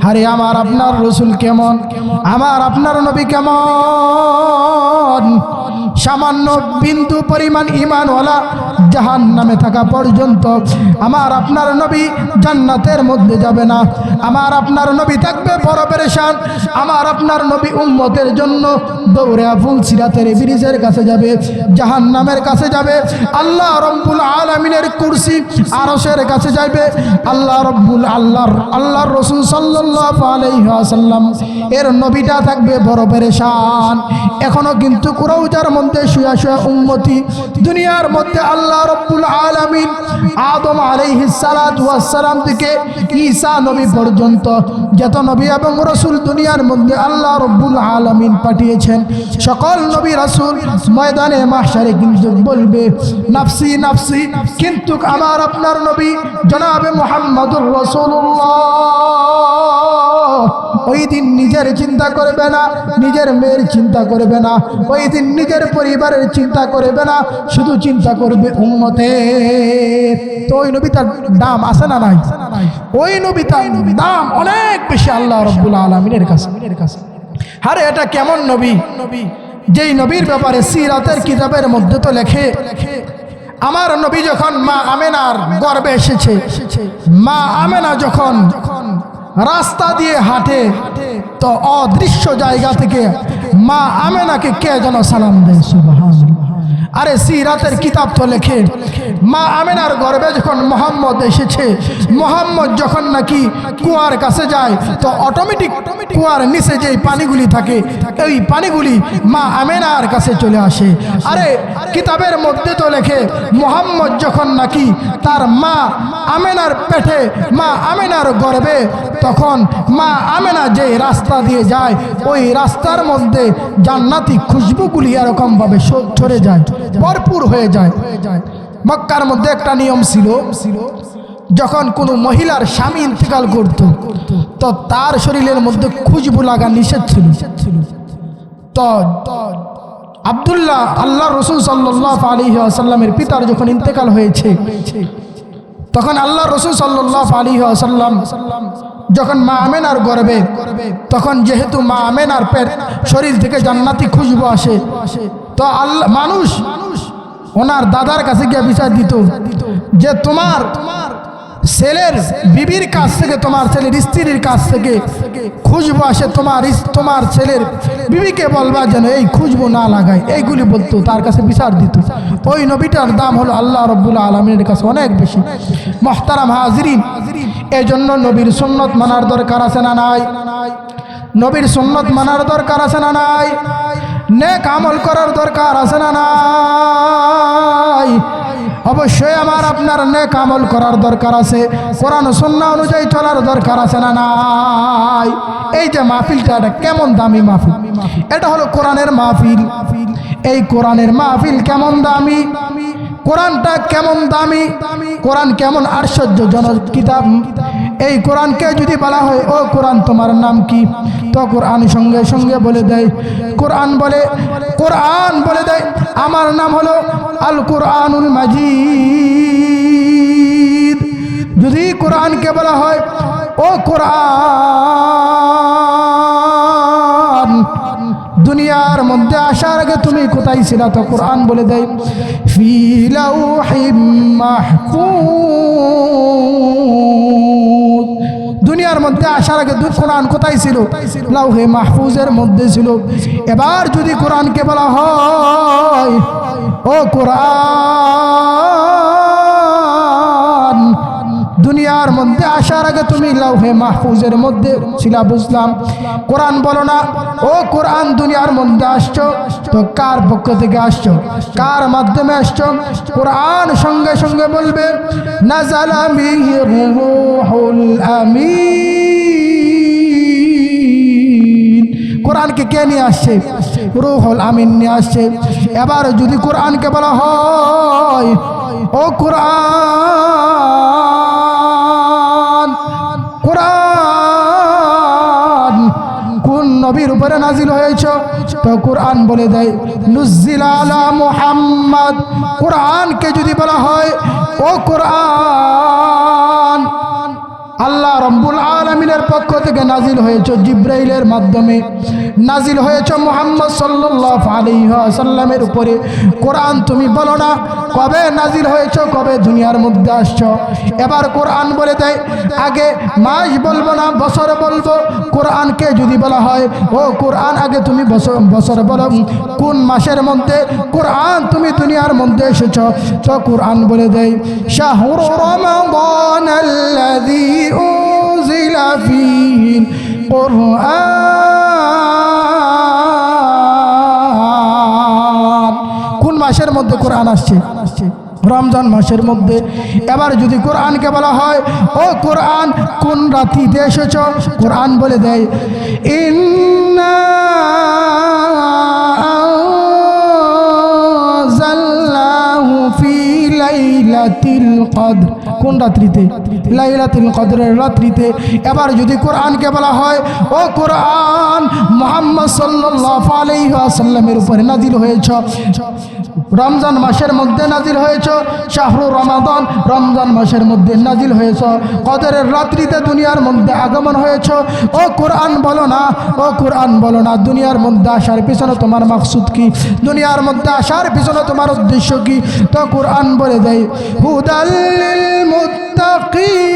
আরে আমার আপনার রসুল কেমন, আমার আপনার নবী কেমন? সামান্য বিন্দু পরিমাণ ঈমানওয়ালা জাহান্নামে থাকা পর্যন্ত আমার আপনার নবী জান্নাতের মধ্যে যাবে না। আমার আপনার নবী থাকবে বড় পেরেশান। আমার আপনার নবী উম্মতের জন্য দৌড়ে ফুলসিরাতের ব্রিজের কাছে যাবে, জাহান্নামের কাছে যাবে, আল্লাহ রব্বুল আলামিনের কুরসি আরশের কাছে যাবে। আল্লাহর রাসূল সাল্লাল্লাহু আলাইহি ওয়াসাল্লাম এর নবীটা থাকবে বড় পেরেশান। এখনো কিন্তু কুরাউজার মধ্যে শুয়া শুয়া উম্মতি, দুনিয়ার মধ্যে আল্লাহ রব্বুল আলামিন আদম আলাইহিস সালাতু ওয়াস সালাম থেকে ঈসা নবী পর্যন্ত যত নবী এবং রাসূল দুনিয়ার মধ্যে আল্লাহ রব্বুল আলামিন পাঠিয়েছেন, সকল নবী রাসূল ময়দানে মাহশারে কিন্তু বলবে নাফসি নাফসি, কিন্তু আমার আপনার নবী জনাবে মুহাম্মদুর রাসূলুল্লাহ ওই দিন নিজের চিন্তা করবে না, নিজের মেয়ের চিন্তা করবে না, ওই দিন নিজের পরিবারের চিন্তা করবে না, শুধু চিন্তা করবে উম্মতের। তো ওই নবী তার দাম আছে না নাই? ওই নবী তার দাম অনেক বেশি আল্লাহ রাব্বুল আলামিনের কাছে। আরে এটা কেমন নবী, যেই নবীর ব্যাপারে সিরাতের কিতাবের মধ্যে তো লেখে আমার নবী যখন মা আমেনার গর্ভে এসেছে, মা আমেনা যখন রাস্তা দিয়ে হাঁটে তো অদৃশ্য জায়গা থেকে মা আমেনাকে কে যেন সালাম দেয়, সুবহানাল্লাহ। আরে সিরাতের কিতাব তো লেখে মা আমেনার গর্ভে যখন মোহাম্মদ এসেছে, মোহাম্মদ যখন নাকি কুয়ার কাছে যায় তো অটোমেটিক কুয়ার নিচে যেই পানিগুলি থাকে এই পানিগুলি মা আমেনার কাছে চলে আসে। আরে কিতাবের মধ্যে তো লেখে মোহাম্মদ যখন নাকি তার মা আমেনার পেটে, মা আমেনার গর্ভে, তখন মা আমেনা যে রাস্তা দিয়ে যায় ওই রাস্তার মধ্যে জান্নাতি খুশবুগুলি এরকম ভাবে ছড়ে যায়, ভরপুর হয়ে যায়। মক্কার মধ্যে একটা নিয়ম ছিল, যখন কোনো মহিলার স্বামী ইন্তেকাল করত তো তার শরীরের মধ্যে খুশবু লাগা নিষেধ ছিল। তো আব্দুল্লাহ আল্লাহর রাসূল সাল্লাল্লাহু আলাইহি ওয়াসাল্লামের পিতার যখন ইন্তেকাল হয়েছে তখন আল্লাহর রাসূল সাল্লাল্লাহু আলাইহি ওয়াসাল্লাম যখন মা আমেনার গর্ভে, তখন যেহেতু মা আমেনার পেট শরীর থেকে জান্নাতি খুশবু আসে, তো আল্লাহ মানুষ ওনার দাদার কাছে গিয়ে বিচার দিত যে তোমার ছেলের বিবির কাছ থেকে, তোমার ছেলের স্ত্রীর কাছ থেকে খুশবু আসে, তোমার ছেলের বিবিকে বলবা যেন এই খুশবু না লাগায়, এইগুলি বলতো, তার কাছে বিচার দিত। ওই নবীটার দাম হলো আল্লাহ রাব্বুল আলামিনের কাছে অনেক বেশি। মুহতারাম হাজিরিন, এই জন্য নবীর সুন্নত মানার দরকার আছে না নাই? নবীর সুন্নত মানার দরকার আছে না নাই? নেক আমল করার দরকার আছে না নাই? অবশ্যই আমার আপনার নেক আমল করার দরকার আছে, কোরআন ও সুন্নাহ অনুযায়ী চলার দরকার আছে না নাই? এই যে মাহফিলটা, এটা কেমন দামি মাহফিল, এটা হলো কোরআনের মাহফিল। এই কোরআনের মাহফিল কেমন দামি, কোরআনটা কেমন দামি, কোরআন কেমন আশ্চর্যজনক কিতাব। এই কোরআনকে যদি বলা হয় ও কোরআন তোমার নাম কি, তো কোরআন সঙ্গে সঙ্গে বলে দেয়, কোরআন বলে দেয় আমার নাম হলো আল কোরআনুল মাজিদ। যদি কোরআনকে বলা হয় ও কোরআন দুনিয়ার মধ্যে আসার আগে তুমি কোথায় ছিলা, তো কোরআন বলে দেয় ফি লাউহিম মাহফুজ। দুনিয়ার মধ্যে আসার আগে কোরআন কোথায় ছিল? লাউহে মাহফুজের মধ্যে ছিল। এবার যদি কোরআনকে বলা হয় ও কোরআন দুনিয়া দুনিয়ার মধ্যে আসার আগে তুমি লাউহে মাহফুজের মধ্যে ছিলা, বুঝলাম। কোরআন বলো না, ও কোরআন দুনিয়ার মধ্যে আসছো তো কার পক্ষ থেকে আসছো, কার মাধ্যমে আসছো? কোরআন সঙ্গে সঙ্গে বলবে নাযালা বিহি রূহুল আমিন। কোরআনকে কে নিয়ে আসছে? রূহুল আমিন নিয়ে আসছে। এবার যদি কোরআনকে বলা হয় ও কোরআন, কোরআন কোন নবীর উপরে নাজিল হয়েছে? তো কোরআন বলে দেয় নুজ্জিলা আলা মুহাম্মদ। কোরআনকে যদি বলা হয় ও কোরআন আল্লাহ রাব্বুল আলামিনের পক্ষ থেকে নাজিল হয়েছে, জিব্রাইলের মাধ্যমে নাজিল হয়েছে মুহাম্মদ সাল্লাল্লাহু আলাইহি ওয়াসাল্লামের উপরে। কোরআন তুমি বলো না কবে নাজিল হয়েছে, কবে দুনিয়ার মধ্যে আসছো? এবার কোরআন বলে দেয় আগে মাস বলবো না, বছর বলবো। কোরআনকে যদি বলা হয় ও কোরআন আগে তুমি বছর বলো, কোন মাসের মধ্যে কোরআন তুমি দুনিয়ার মধ্যে এসেছো? তো কোরআন বলে দেয় শাহরু রমাদানাল্লাযী উনজিলা ফীহিল কুরআন। কোন মাসের মধ্যে কোরআন আসছে? রমজান মাসের মধ্যে। এবার যদি কোরআনকে বলা হয় ও কোরআন কোন রাত্রিতে এসেছ? কোরআন বলে দেয় ইন্না আনজালনাহু ফি লাইলাতিল কদর। কোন রাত্রিতে? লাইলাতুল কদরের রাত্রিতে। এবার যদি কোরআনকে বলা হয় ও কোরআন মুহাম্মদ সাল্লাল্লাহু আলাইহি ওয়াসাল্লামের উপরে নাজিল হয়েছে, রমজান মাসের মধ্যে নাজিল হয়েছে, শাহরু রমাদান রমজান মাসের মধ্যে নাজিল হয়েছে, কদরের রাত্রিতে দুনিয়ার মধ্যে আগমন হয়েছে। ও কোরআন বলো না, ও কোরআন বলো না দুনিয়ার মধ্যে আসার পিছনে তোমার মাকসুদ কি, দুনিয়ার মধ্যে আসার পিছনে তোমার উদ্দেশ্য কি? তো কোরআন বলে দেয় হুদাল লিল মুত্তাকিন।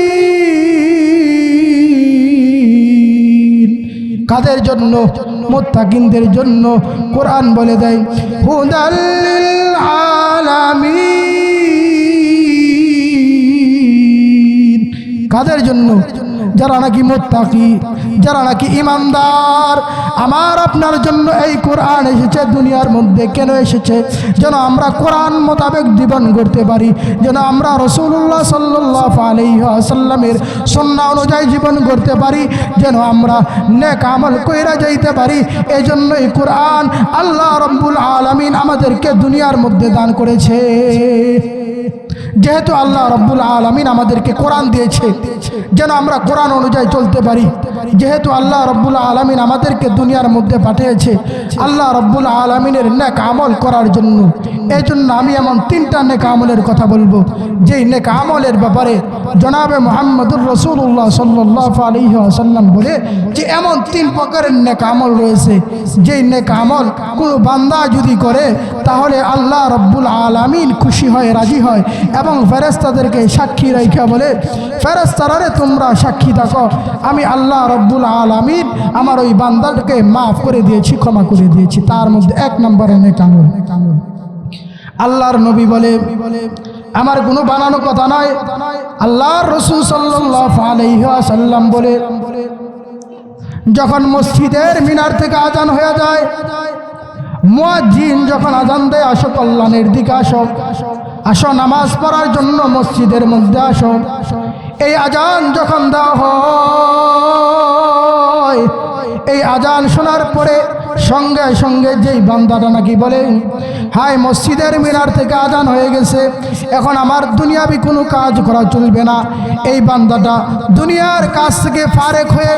কাদের জন্য? মুত্তাকিনদের জন্য। কোরআন বলে দেয় হুদাল লিল আলামিন। কাদের জন্য? যারা নাকি মুত্তাকি, যারা নাকি ইমানদার। আমার আপনার জন্য এই কোরআন এসেছে দুনিয়ার মধ্যে। কেন এসেছে? যেন আমরা কোরআন মোতাবেক জীবন করতে পারি, যেন আমরা রাসূলুল্লাহ সাল্লাল্লাহু আলাইহি ওয়াসাল্লামের সুন্নাহ অনুযায়ী জীবন করতে পারি, যেন আমরা নেক আমল কইরা যাইতে পারি। এই জন্যই কোরআন আল্লাহ রাব্বুল আলামিন আমাদেরকে দুনিয়ার মধ্যে দান করেছে। যেহেতু আল্লাহ রাব্বুল আলামিন আমাদেরকে কোরআন দিয়েছে যেন আমরা কোরআন অনুযায়ী চলতে পারি, যেহেতু আল্লাহ রাব্বুল আলামিন আমাদেরকে দুনিয়ার মধ্যে পাঠিয়েছে আল্লাহ রাব্বুল আলামিনের নেক আমল করার জন্য, এই জন্য আমি এমন তিনটা নেক আমলের কথা বলবো, যেই নেক আমলের ব্যাপারে জনাবে মুহাম্মদুর রাসূলুল্লাহ সাল্লাল্লাহু আলাইহি ওয়াসাল্লাম বলে যে এমন তিন প্রকারের নেক আমল রয়েছে, যেই নেক আমল কোনো বান্দা যদি করে তাহলে আল্লাহ রাব্বুল আলামিন খুশি হয়, রাজি হয় এবং ফেরেশতাদেরকে সাক্ষী রেখে বলে ফেরেশতারা তোমরা সাক্ষী থাকো আমি আল্লাহ রাব্বুল আলামিন আমার ওই বান্দাটাকে মাফ করে দিয়েছি, ক্ষমা করে দিয়েছি। তার মধ্যে এক নম্বরে নেক আমল। আল্লাহর নবী বলে, আমার কোনো বানানো কথা নয়, আল্লাহর রাসূল সাল্লাল্লাহু আলাইহি ওয়াসাল্লাম বলে, যখন মসজিদের মিনার থেকে আজান হয়ে যায়, মুয়াজ্জিন যখন আজান দেয় আসো কল্যাণের দিকে আসো, আসো নামাজ পড়ার জন্য মসজিদের মধ্যে আসো। এই আজান যখন দেওয়া হয়, এই আজান শোনার পরে সঙ্গে সঙ্গে যেই বান্দাটা নাকি বলে হায় মসজিদের মিনার থেকে আজান হয়ে গেছে, এখন আমার দুনিয়াবি কোনো কাজ করা চলবে না, এই বান্দাটা দুনিয়ার কাজ থেকে ফারেক হয়ে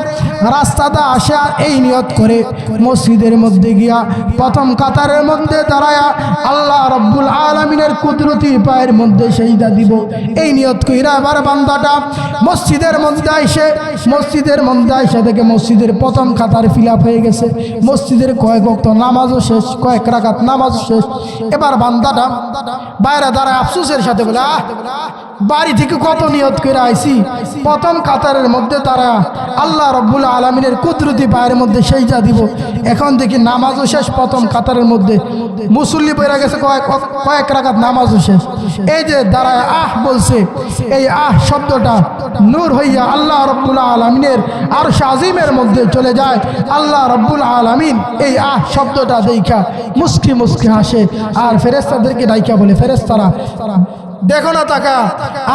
রাস্তাটা আসে আর এই নিয়ত করে মসজিদের মধ্যে গিয়া প্রথম কাতারের মধ্যে দাঁড়ায়া আল্লাহ রাব্বুল আলামিনের কুদরতি পায়ের মধ্যে সেজদা দিব, এই নিয়ত কইরা আবার বান্দাটা মসজিদের মধ্যে আইসে দেখে মসজিদের প্রথম কাতার ফিল আপ হয়ে গেছে, মসজিদের কয়েক ওয়াক্ত নামাজও শেষ, কয়েক রাকাত নামাজও শেষ। এবার বান্দাটা বাইরে দাঁড়ায় আফসোসের সাথে বলে বাড়ি থেকে কত নিয়ত করে আইছি, প্রথম কাতারের মধ্যে তারা আল্লাহ রব্বুল আলামিনের কুদরতি পায়ের মধ্যে সেজদা দিব। এখন দেখি নামাজও শেষ, প্রথম কাতারের মধ্যে মুসল্লি বইরা গেছে, কয়েক রাকাত নামাজও শেষ। এই যে দাঁড়ায় আহ বলছে, এই আহ শব্দটা নূর হইয়া আল্লাহ রব্বুল আলামিনের আরশ আজিমের মধ্যে চলে যায়। আল্লাহ রব্বুল আলামিন এই আহ শব্দটা দেখা মুস্কি মুস্কি হাসে, আর ফেরেশতাদেরকে ডাইকা বলে, ফেরেশতারা দেখো না তাকা,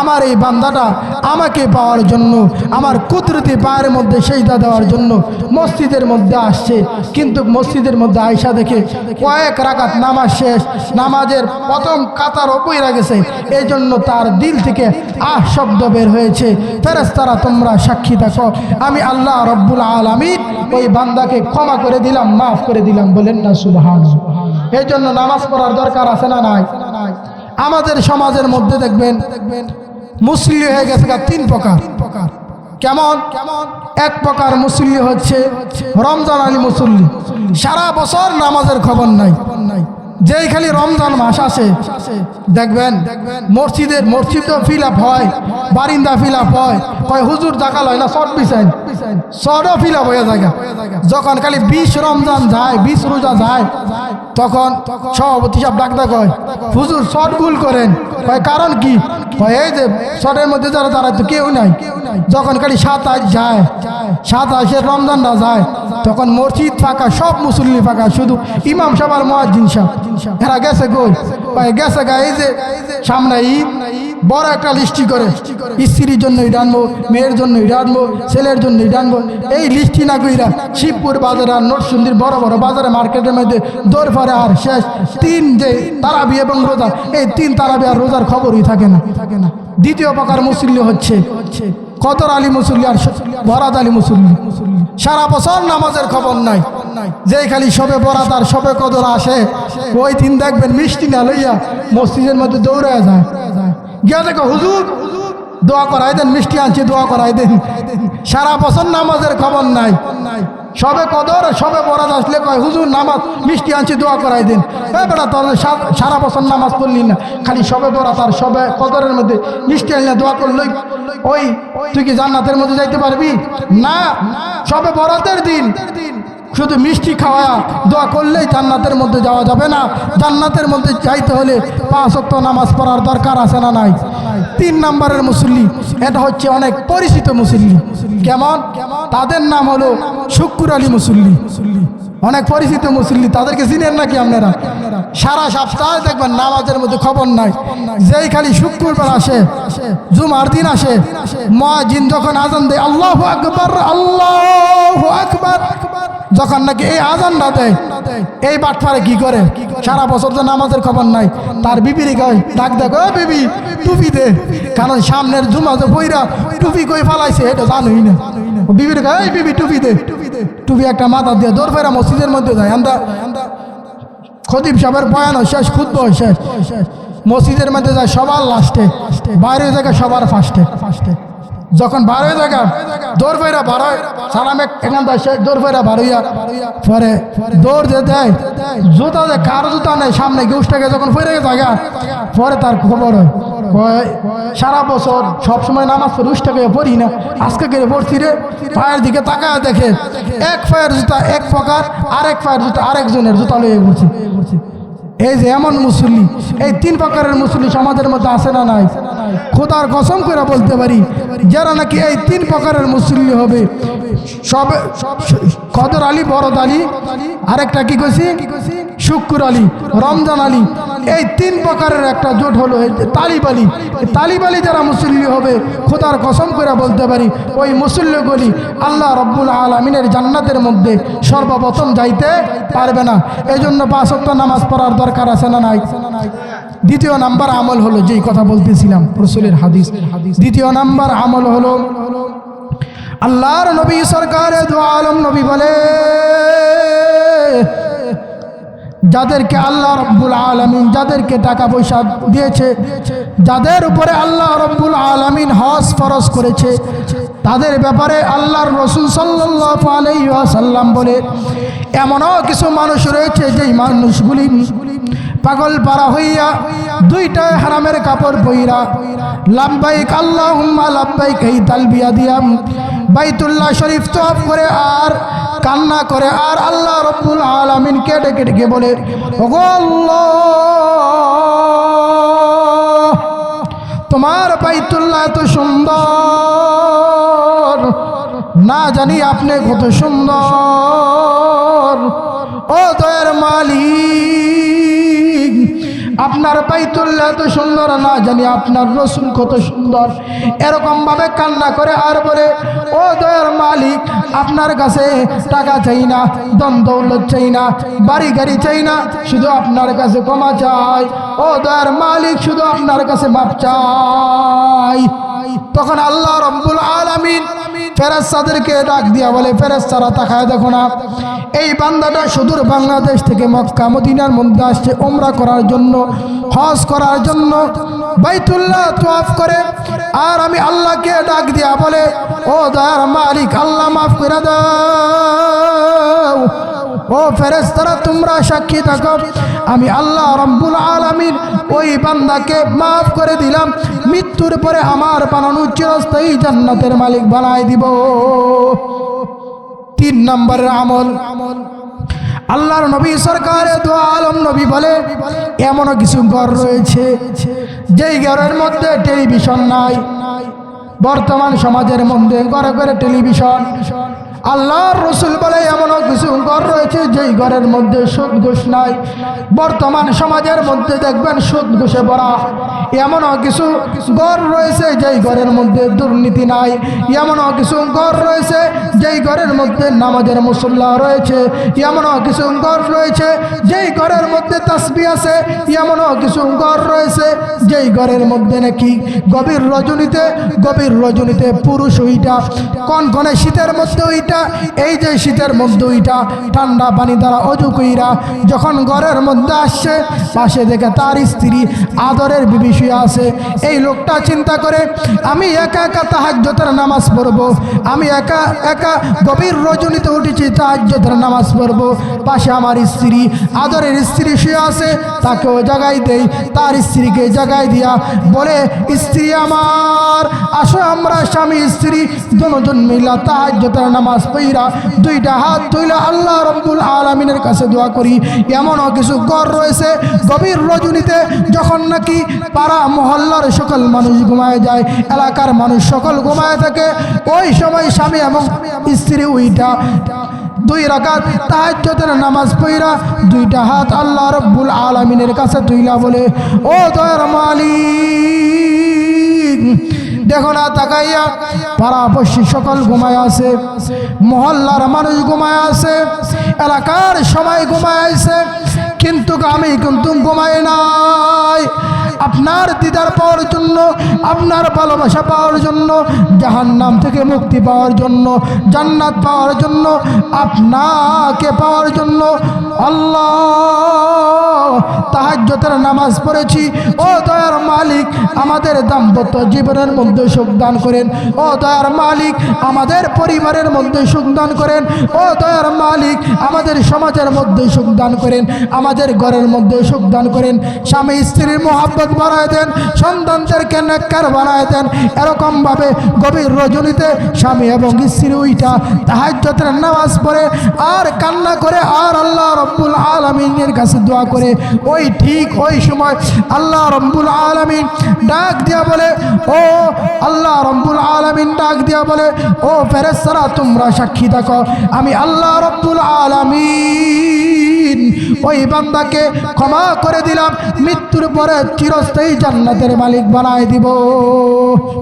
আমার এই বান্দাটা আমাকে পাওয়ার জন্য, আমার কুদরতি পায়ের মধ্যে সেজদা দেওয়ার জন্য মসজিদের মধ্যে আসছে। কিন্তু মসজিদের মধ্যে আয়সা দেখে কয়েক রাকাত নামাজ শেষ, নামাজের প্রথম কাতার উপরে গেছে। এই জন্য তার দিল থেকে আহ শব্দ বের হয়েছে। ফেরেশতারা তোমরা সাক্ষী থাকো, আমি আল্লাহ রব্বুল আলামিন ওই বান্দাকে ক্ষমা করে দিলাম, মাফ করে দিলাম। বলেন না সুবহানাল্লাহ। এই জন্য নামাজ পড়ার দরকার আছে না নাই? আমাদের সমাজের মধ্যে দেখবেন মুসল্লি হয়ে গেছে তিন প্রকার। কেমন? এক প্রকার মুসল্লি হচ্ছে রমজান আলী মুসল্লি, সারা বছর নামাজের খবর নাই। যেই খালি রমজান মাস আসে দেখবেন মসজিদও ফিল আপ হয়, বারিন্দা ফিল আপ হয়, কয় হুজুর জায়গা লয় না, শর্ট বিছাইন, শর্টও ফিল আপ হয়ে জায়গা। যখন খালি 20 রমজান যায়, 20 রোজা যায়, তখন সভাপতি সাহেব ডাকদা কয়, হুজুর শর্ট ভুল করেন। কয় কারণ কি? কয় এই যে শর্টের মধ্যে যারা দাঁড়ায় তো কেউ নাই। যখন খালি 27 যায়, 27 রমজানটা যায়, তখন মসজিদ ফাঁকা, সব মুসল্লি ফাঁকা, শুধু ইমাম সাহেব আর মুয়াজ্জিন সাহেব। এরা গেছে কই? গেছে গা এই যে সামনে ঈদ, বড় একটা লিস্টি করে, স্ত্রীর জন্য এটা আনবো, মেয়ের জন্য এটা আনবো, ছেলের জন্য এটা আনবো। এই লিস্টি না কইরা শিবপুর বাজারে আর নরসিংদীর বড় বড় বাজারে মার্কেটের মধ্যে দৌড় পরে, আর শেষ 3 যে তারাবি এবং রোজা, এই 3 তারাবি আর রোজার খবরই থাকে না। দ্বিতীয় প্রকার মুসল্লি হচ্ছে কদর আলী মুসল্লি আর বরাত আলী মুসল্লি। সারা বছর নামাজের খবর নাই, যেই খালি সবে বরাত আর সবে কদর আসে, ওই দিন দেখবেন মিষ্টি না লইয়া মসজিদের মধ্যে দৌড়ে যায়। গিয়া দেখো হুজুর দোয়া করাই দেন, মিষ্টি আনছি দোয়া করাই দেন। সারা বছর নামাজের খবর নাই। সবে কদর সবে বরাত আসলে কয় হুজুর নামাজ মিষ্টি আনছি দোয়া করাই দেন। বেটা তাহলে সারা বছর নামাজ পড়লি না, খালি সবে বরাত আর সবে কদরের মধ্যে মিষ্টি আনলে দোয়া করলই ওই তুই কি জান্নাতের মধ্যে যাইতে পারবি? না, সবে বরাতের দিন শুধু মিষ্টি খাওয়া দোয়া করলেই জান্নাতের মধ্যে যাওয়া যাবে না। জান্নাতের মধ্যে যাইতে হলে 5 ওয়াক্ত নামাজ পড়ার দরকার আছে না নাই? 3 নম্বরের মুসল্লি, এটা হচ্ছে অনেক পরিচিত মুসল্লি। কেমন? তাদের নাম হলো শুক্কুর আলী মুসল্লি। অনেক পরিচিত মুসল্লি, তাদেরকে চিনেন নাকি আপনারা? সারা সপ্তাহে দেখবেন নামাজের মধ্যে খবর নাই। যেই খালি শুক্রবার আসে, জুমার দিন আসে, মুয়াজ্জিন যখন আজান দেয় আল্লাহু আকবার আল্লাহু আকবার, যখন নাকি এই আজানটা দেয়, এই বাটপারে কি করে? সারা বছর তো নামাজের খবর নাই, তার বিবির কয় ডাক দেখো বিবি টুপি দে, কারণ সামনের জুমা যে বইরা টুপি কই ফালাইছে এটা জানোই না। বিবির কয় এই বিবি টুপি দে, টুপি একটা মাথা দিয়ে দৌড় ফেরা মসজিদের মধ্যে যায়। আমরা খতিব সাহেবের বয়ান শেষ, খুতবা শেষ, মসজিদের মধ্যে যায় সবার লাস্টে, বাইরে জায়গা সবার ফার্স্টে। যখন বার হয়ে জায়গা দৌড় ফেরা বার হয়, সালাম এখান থেকে দৌড় ফেরা বার হইয়া পরে দৌড় যে দেয়, জুতা যে কারো জুতা নেই, সামনে গেউসটাকে যখন ফেরে জায়গা পরে তার খবর হয় সারা বছর সবসময় নামাজ পড়ে উষ্টাকে পড়ি না, আজকে করে পড়ছি রে। পায়ের দিকে তাকায় দেখে এক পায়ের জুতা এক প্রকার, আরেক পায়ের জুতা আরেকজনের জুতা লইয়ে পড়ছি। এই যে এমন মুসল্লি, এই 3 প্রকারের মুসল্লি সমাজের মধ্যে আছে না নাই? খোদার কসম করে বলতে পারি, যারা নাকি এই 3 প্রকারের মুসল্লি হবে, সবে কদর আলী, বরদ আলী, আরেকটা কি কইছি শুক্কুর আলী, রমজান আলী, এই 3 প্রকারের একটা জোট হলো তালিব আলী। তালিব আলী যারা মুসল্লি হবে, খোদার কসম করে বলতে পারি ওই মুসল্লিগুলি আল্লাহ রব্বুল আলামিনের জান্নাতের মধ্যে সর্বপ্রথম যাইতে পারবে না। এই জন্য 5 ওয়াক্ত নামাজ পড়ার দরকার আছে না নাই? দ্বিতীয় নাম্বার আমল হলো, যেই কথা বলতেছিলাম রাসূলের হাদিস, দ্বিতীয় নাম্বার আমল হলো আল্লাহর নবী সরকারে দু আলম নবী বলে, যাদেরকে আল্লাহ রব্বুল আলামিন যাদেরকে টাকা পয়সা দিয়েছে, যাদের উপরে আল্লাহ রব্বুল আলামিন হজ ফরজ করেছে, তাদের ব্যাপারে আল্লাহর রাসূল সাল্লাল্লাহু আলাইহি ওয়াসাল্লাম বলে, এমনও কিছু মানুষ রয়েছে যেই মানুষগুলি পাগল পারা হইয়া দুইটায় হারামের কাপড় পইরা লাব্বাইক আল্লাহুম্মা লাব্বাইক এই তালবিয়া দিয়া বাইতুল্লাহ শরীফ তওয়াফ করে আর কান্না করে আর আল্লাহ রাব্বুল আলামিনকে ডেকে ডেকে বলে, ওগো আল্লাহ, তোমার বাইতুল্লাহ এত সুন্দর, না জানি আপনি কত সুন্দর। ও দয়ার মালিক, আপনার বাইতুল্লাহ এত সুন্দর, না জানি আপনার রাসূল কত সুন্দর। এরকম ভাবে কান্না করে আর বলে, ও দয়ার মালিক, আপনার কাছে টাকা চাই না, ধন দৌলত চাই না, বাড়ি গাড়ি চাই না, শুধু আপনার কাছে ক্ষমা চাই। ও দয়ার মালিক, শুধু আপনার কাছে মাপ চাই। তখন আল্লাহ রাব্বুল আলামিন ফেরেশতাদেরকে ডাক দিয়া বলে, ফেরেশতারা তাকায় দেখো না, এই বান্দাটা সুদূর বাংলাদেশ থেকে মক্কা মদিনার মধ্যে আসছে উমরা করার জন্য, হজ করার জন্য, বাইতুল্লাহ তওয়াফ করে। আর আমি আল্লাহকে ডাক দিয়া বলে, ও দয়ার মালিক, আল্লাহ মাফ করে দাও। ও ফেরেশতারা, তোমরা সাক্ষী থাকো, আমি আল্লাহ রাব্বুল আলামিন ওই বান্দাকে মাফ করে দিলাম, মৃত্যুর পরে আমার বানানো চিরস্থায়ী জান্নাতের মালিক বানাই দিব। 3 নম্বরের আমল, আল্লাহর নবী সরকারে দু আলম নবী বলে, এমনও কিছু ঘর রয়েছে যেই ঘরের মধ্যে টেলিভিশন নাই। বর্তমান সমাজের মধ্যে ঘরে ঘরে টেলিভিশন। আল্লাহর রাসূল বলে, এমনও কিছু ঘর রয়েছে যেই ঘরের মধ্যে সুদ ঘুষ নাই। বর্তমান সমাজের মধ্যে দেখবেন সুদ ঘুষে ভরা। এমনও কিছু ঘর রয়েছে যেই ঘরের মধ্যে দুর্নীতি নাই। এমনও কিছু ঘর রয়েছে যেই ঘরের মধ্যে নামাজের মুসল্লা রয়েছে। এমনও কিছু ঘর রয়েছে যেই ঘরের মধ্যে তাসবিহ আছে। এমনও কিছু ঘর রয়েছে যেই ঘরের মধ্যে নাকি গভীর রজনীতে পুরুষ ওইটা, কনকনে শীতের মধ্যে ওইটা, এই যে শীতের মধ্যে ওইটা ঠান্ডা পানি দ্বারা অজু কইরা যখন ঘরের মধ্যে আসছে, পাশে দেখে তার স্ত্রী আদরের বিবি শুয়ে আছে। এই লোকটা চিন্তা করে, আমি একা একা তাহাজ্জুদের নামাজ পড়ব, আমি একা একা গভীর রজনীতে উঠেছি তাহাজ্জুদের নামাজ পড়ব, পাশে আমার স্ত্রী আদরের স্ত্রী শুয়ে আছে, তাকেও জাগাই দেই। তার স্ত্রীকে জাগাই দিয়া বলে, স্ত্রী আমার, আসো আমরা স্বামী স্ত্রী দুজন মিলা তাহাজ্জুদের নামাজ পড়া দুইটা হাত তুলে আল্লাহ রাব্বুল আলামিনের কাছে দোয়া করি। এমনও কিছু ঘর রয়েছে গভীর রজনীতে, যখন নাকি পাড়া মহল্লার সকল মানুষ ঘুমায় যায়, এলাকার মানুষ সকল ঘুমায় থাকে, ওই সময় স্বামী এবং স্ত্রী ওইটা 2 রাকাত তাহাজ্জুদের নামাজ পড়া দুইটা হাত আল্লাহ রাব্বুল আলামিনের কাছে তুইলা বলে, ও দয়ার মালিক, দেখো না তাকাইয়া পাড়াপড়শি সকল ঘুমায় আছে, মহল্লার মানুষ ঘুমায় আছে, এলাকার সবাই ঘুমায় আছে, কিন্তু আমি কিন্তু ঘুমাই নাই। আপনার দিদার পাওয়ার জন্য, আপনার ভালোবাসা পাওয়ার জন্য, জাহান্নাম থেকে মুক্তি পাওয়ার জন্য, জান্নাত পাওয়ার জন্য, আপনাকে পাওয়ার জন্য আল্লাহ তাহাজ্জুদের নামাজ পড়েছি। ও দয়ার মালিক, আমাদের দাম্পত্য জীবনের মধ্যে সুখ দান করেন। ও দয়ার মালিক, আমাদের পরিবারের মধ্যে সুখ দান করেন। ও দয়ার মালিক, আমাদের সমাজের মধ্যে সুখ দান করেন, আমাদের ঘরের মধ্যে সুখ দান করেন। স্বামী স্ত্রীর মহব্বত বাড়ায় দেন, সন্তানদেরকে নেককার বানায় দেন। এরকমভাবে গভীর রজনীতে স্বামী এবং স্ত্রী উইটা তাহাজ্জুদের নামাজ পড়ে আর কান্না করে আর আল্লাহ রাব্বুল আলামিনের কাছে দোয়া করে, ওই ঠিক ওই সময় আল্লাহ রাব্বুল আলামিন ডাক দিয়া বলে, ও আল্লাহ রাব্বুল আলামিন ডাক দিয়া বলে, ও ফেরেশতারা, তোমরা সাক্ষী থাকো, আমি আল্লাহ রাব্বুল আলামিন ওই বান্দাকে ক্ষমা করে দিলাম, মৃত্যুর পরে চিরস্থায়ী জান্নাতের মালিক বানায় দিব।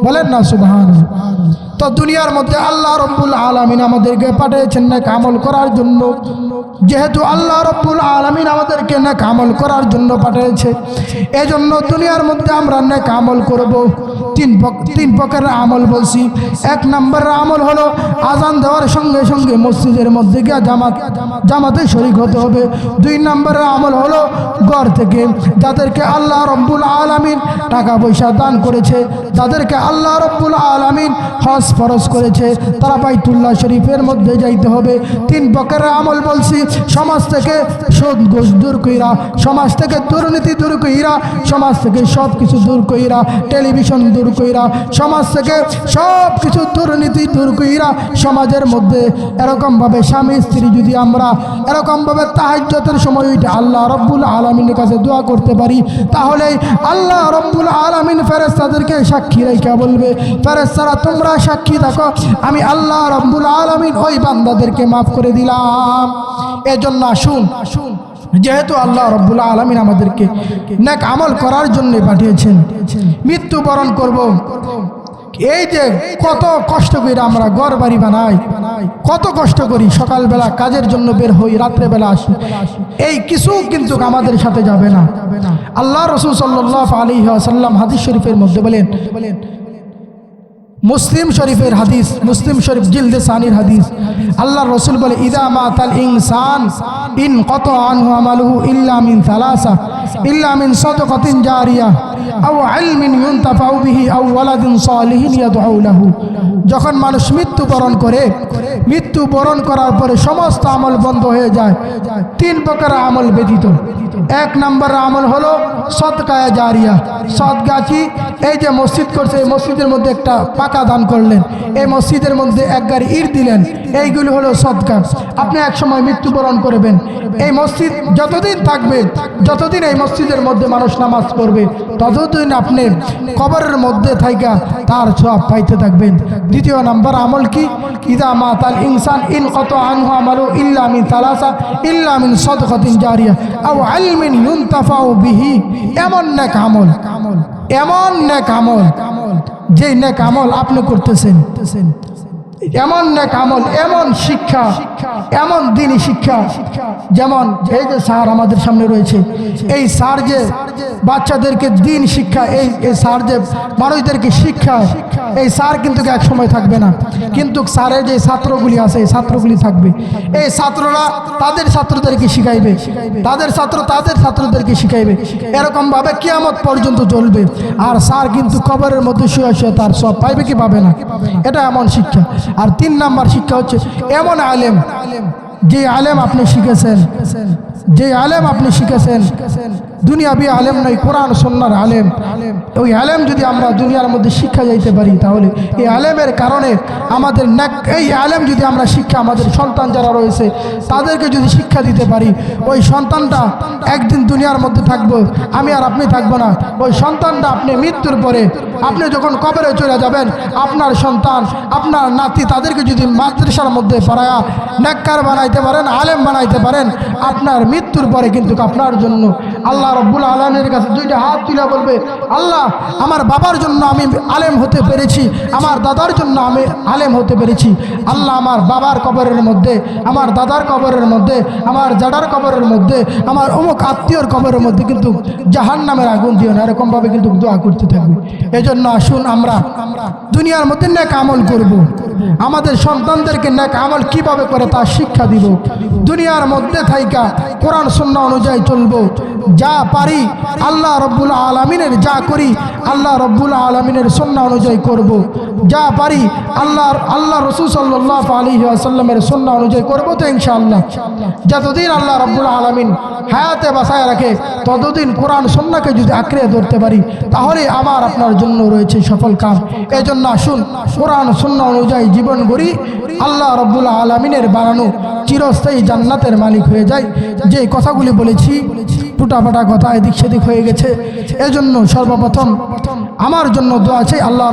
বলেন না সুবহানাল্লাহ। তো দুনিয়ার মধ্যে আল্লাহ রাব্বুল আলামিন আমাদেরকে পাঠিয়েছেন নেক আমল করার জন্য। যেহেতু আল্লাহ রাব্বুল আলামিন আমাদেরকে নেক আমল করার জন্য পাঠিয়েছে, এজন্য দুনিয়ার মধ্যে আমরা নেক আমল করব। তিন প্রকারের আমল বলছি। 1 নম্বরের আমল হলো আজান দেওয়ার সঙ্গে সঙ্গে মসজিদের মধ্যে গিয়ে জামাতে শরীক হতে হবে। 2 নম্বরের আমল হলো ঘর থেকে যাদেরকে আল্লাহ রাব্বুল আলামিন টাকা পয়সা দান করেছে যাদেরকে আল্লাহ রাব্বুল আলামিন হজ ফরজ করেছে, তারা বাইতুল্লাহ শরীফের মধ্যে যাইতে হবে। 3 প্রকারের আমল বলছি, সমাজ থেকে সুদ ঘুষ দূর কইরা, সমাজ থেকে দুর্নীতি দূর কইরা, সমাজ থেকে সব কিছু দূর কইরা, টেলিভিশন দূর কইরা, সমাজ থেকে সব কিছু দুর্নীতি দূর কইরা, সমাজের মধ্যে এরকমভাবে স্বামী স্ত্রী যদি আমরা এরকমভাবে তাহাজ্জুদের সময় উঠে আল্লাহ রাব্বুল আলামিনের কাছে দোয়া করতে পারি, তাহলে আল্লাহ রাব্বুল আলামিন ফেরেশতাদেরকে সাক্ষী রেখে বলবে, ফেরেশতারা তোমরা সাক্ষী থাকো, আমি আল্লাহ রাব্বুল আলামিন ওই বান্দাদেরকে মাফ করে দিলাম। এজন্য আসুন, যেহেতু আল্লাহ রাব্বুল আলামিন আমাদেরকে নেক আমল করার জন্য পাঠিয়েছেন, মৃত্যুবরণ করব, এই যে কত কষ্ট করে আমরা ঘর বাড়ি বানাই, কত কষ্ট করি, সকালবেলা কাজের জন্য বের হই, রাত্রেবেলা আসি, এই কিছু কিন্তু আমাদের সাথে যাবে না। আল্লাহ রাসূল সাল্লাল্লাহু আলাইহি ওয়াসাল্লাম হাদিস শরীফের মধ্যে বলেন, মুসলিম শরীফের হাদিস, মুসলিম শরীফ জিলদে সানির হাদিস, আল্লাহ রসুল বলে, ইদা মাতাল ইনসান ইন কত আনহু আমালুহু ইল্লা মিন সালাসা, ইল্লা মিন সাদাকাতিন জারিয়া আও ইলমিন ইউনতাফাউ বিহি আও ওয়ালাদিন সালিহিন ইয়াদউ লাহু। যখন মানুষ মৃত্যুবরণ করে, মৃত্যুবরণ করার পরে সমস্ত আমল বন্ধ হয়ে যায় 3 প্রকার আমল ব্যতীত। 1 নম্বর আমল হলো সদকায়ে জারিয়া। সদকা কি? এই যে মসজিদ করছে, এই মসজিদের মধ্যে একটা পাকা দান করলেন, এই মসজিদের মধ্যে 1 গাড়ি ইট দিলেন, এইগুলো হলো সদকা। আপনি এক সময় মৃত্যুবরণ করবেন, এই মসজিদ যতদিন থাকবে, যতদিন এই মসজিদের মধ্যে মানুষ নামাজ পড়বে, ততদিন আপনি কবরের মধ্যে থাইকা তার সওয়াব পাইতে থাকবেন। 2 নম্বর আমল কি? ইদা মাতাল ইনসান ইন কত আনহু আমালু ইল্লা মিন সালাসা ইল্লা মিন সাদাকাতিন জারিয়া আও ইলমিন ইউনতাফাউ বিহি। এমন নেক আমল, এমন নেক আমল, যে নেক আমল আপনি করতেছেন, এমন নেক আমল, এমন শিক্ষা, এমন দ্বীনি শিক্ষা, যেমন এই যে স্যার আমাদের সামনে রয়েছে, এই স্যার যে বাচ্চাদেরকে দ্বীন শিক্ষা, এই স্যার যে মানুষদেরকে শিক্ষা, এই স্যার কিন্তু এক সময় থাকবে না, কিন্তু স্যারের যে ছাত্রগুলি আছে, এই ছাত্রগুলি থাকবে। এই ছাত্ররা তাদের ছাত্রদেরকে শিখাইবে, তাদের ছাত্র তাদের ছাত্রদেরকে শিখাইবে, এরকমভাবে কিয়ামত পর্যন্ত চলবে। আর স্যার কিন্তু কবরের মধ্যে শুয়ে শুয়ে তার সব পাইবে কি পাবে না, এটা এমন শিক্ষা। আর 3 নম্বর শিক্ষা হচ্ছে এমন আলেম, যে আলেম আপনি শিখেছেন, যে আলেম আপনি শিখেছেন দুনিয়াবি আলেম নয়, কোরআন সুন্নাহর আলেম। ওই আলেম যদি আমরা দুনিয়ার মধ্যে শিক্ষা যাইতে পারি, তাহলে এই আলেমের কারণে আমাদের এই আলেম যদি আমরা শিক্ষা, আমাদের সন্তান যারা রয়েছে তাদেরকে যদি শিক্ষা দিতে পারি, ওই সন্তানটা একদিন দুনিয়ার মধ্যে থাকবো, আমি আর আপনি থাকবো না। ওই সন্তানটা আপনি মৃত্যুর পরে, আপনি যখন কবরে চলে যাবেন, আপনার সন্তান, আপনার নাতি, তাদেরকে যদি মাদ্রাসার মধ্যে পড়ায়া নেককার বানাইতে পারেন, আলেম বানাইতে পারেন, আপনার মৃত্যুর পরে কিন্তু আপনার জন্য আল্লাহ রাব্বুল আলামিনের কাছে 2টা হাত তুলে বলবে, আল্লাহ আমার বাবার জন্য আমি আলেম হতে পেরেছি, আমার দাদার জন্য আমি আলেম হতে পেরেছি, আল্লাহ আমার বাবার কবরের মধ্যে, আমার দাদার কবরের মধ্যে, আমার জাডার কবরের মধ্যে, আমার অমুক আত্মীয়র কবরের মধ্যে কিন্তু জাহান্নামের আগুন দিও না, এরকমভাবে কিন্তু দোয়া করতে থাকবে। এজন্য আসুন আমরা দুনিয়ার মধ্যে নেক আমল করব, আমাদের সন্তানদেরকে নেক আমল কিভাবে করে তা শিক্ষা দিব, দুনিয়ার মধ্যে থাইকা কোরআন সুন্নাহ অনুযায়ী চলবো, যা পারি আল্লাহ রাব্বুল আলামিনের, যা করি আল্লাহ রাব্বুল আলামিনের সুন্নাহ অনুযায়ী করব, যা পারি আল্লাহ রাসূল সাল্লাল্লাহু আলাইহি ওয়াসাল্লামের সুন্নাহ অনুযায়ী করব। তো ইনশাআল্লাহ যতদিন আল্লাহ রাব্বুল আলামিন হায়াতে বাঁচায় রাখে, ততদিন কোরআন সুন্নাহকে যদি আঁকড়ে ধরতে পারি, তাহলে আমার আপনার জন্য রয়েছে সফল কাম। এজন্য আসুন কোরআন সুন্নাহ অনুযায়ী জীবন গড়ি, আল্লাহ রাব্বুল আলামিনের বানানো চিরস্থায়ী জান্নাতের মালিক হয়ে যায়। যে কথাগুলি বলেছি টুটাফাটা কথা, এদিক সেদিক হয়ে গেছে, এজন্য সর্বপ্রথম আমার জন্য দোয়া আছে, আল্লাহ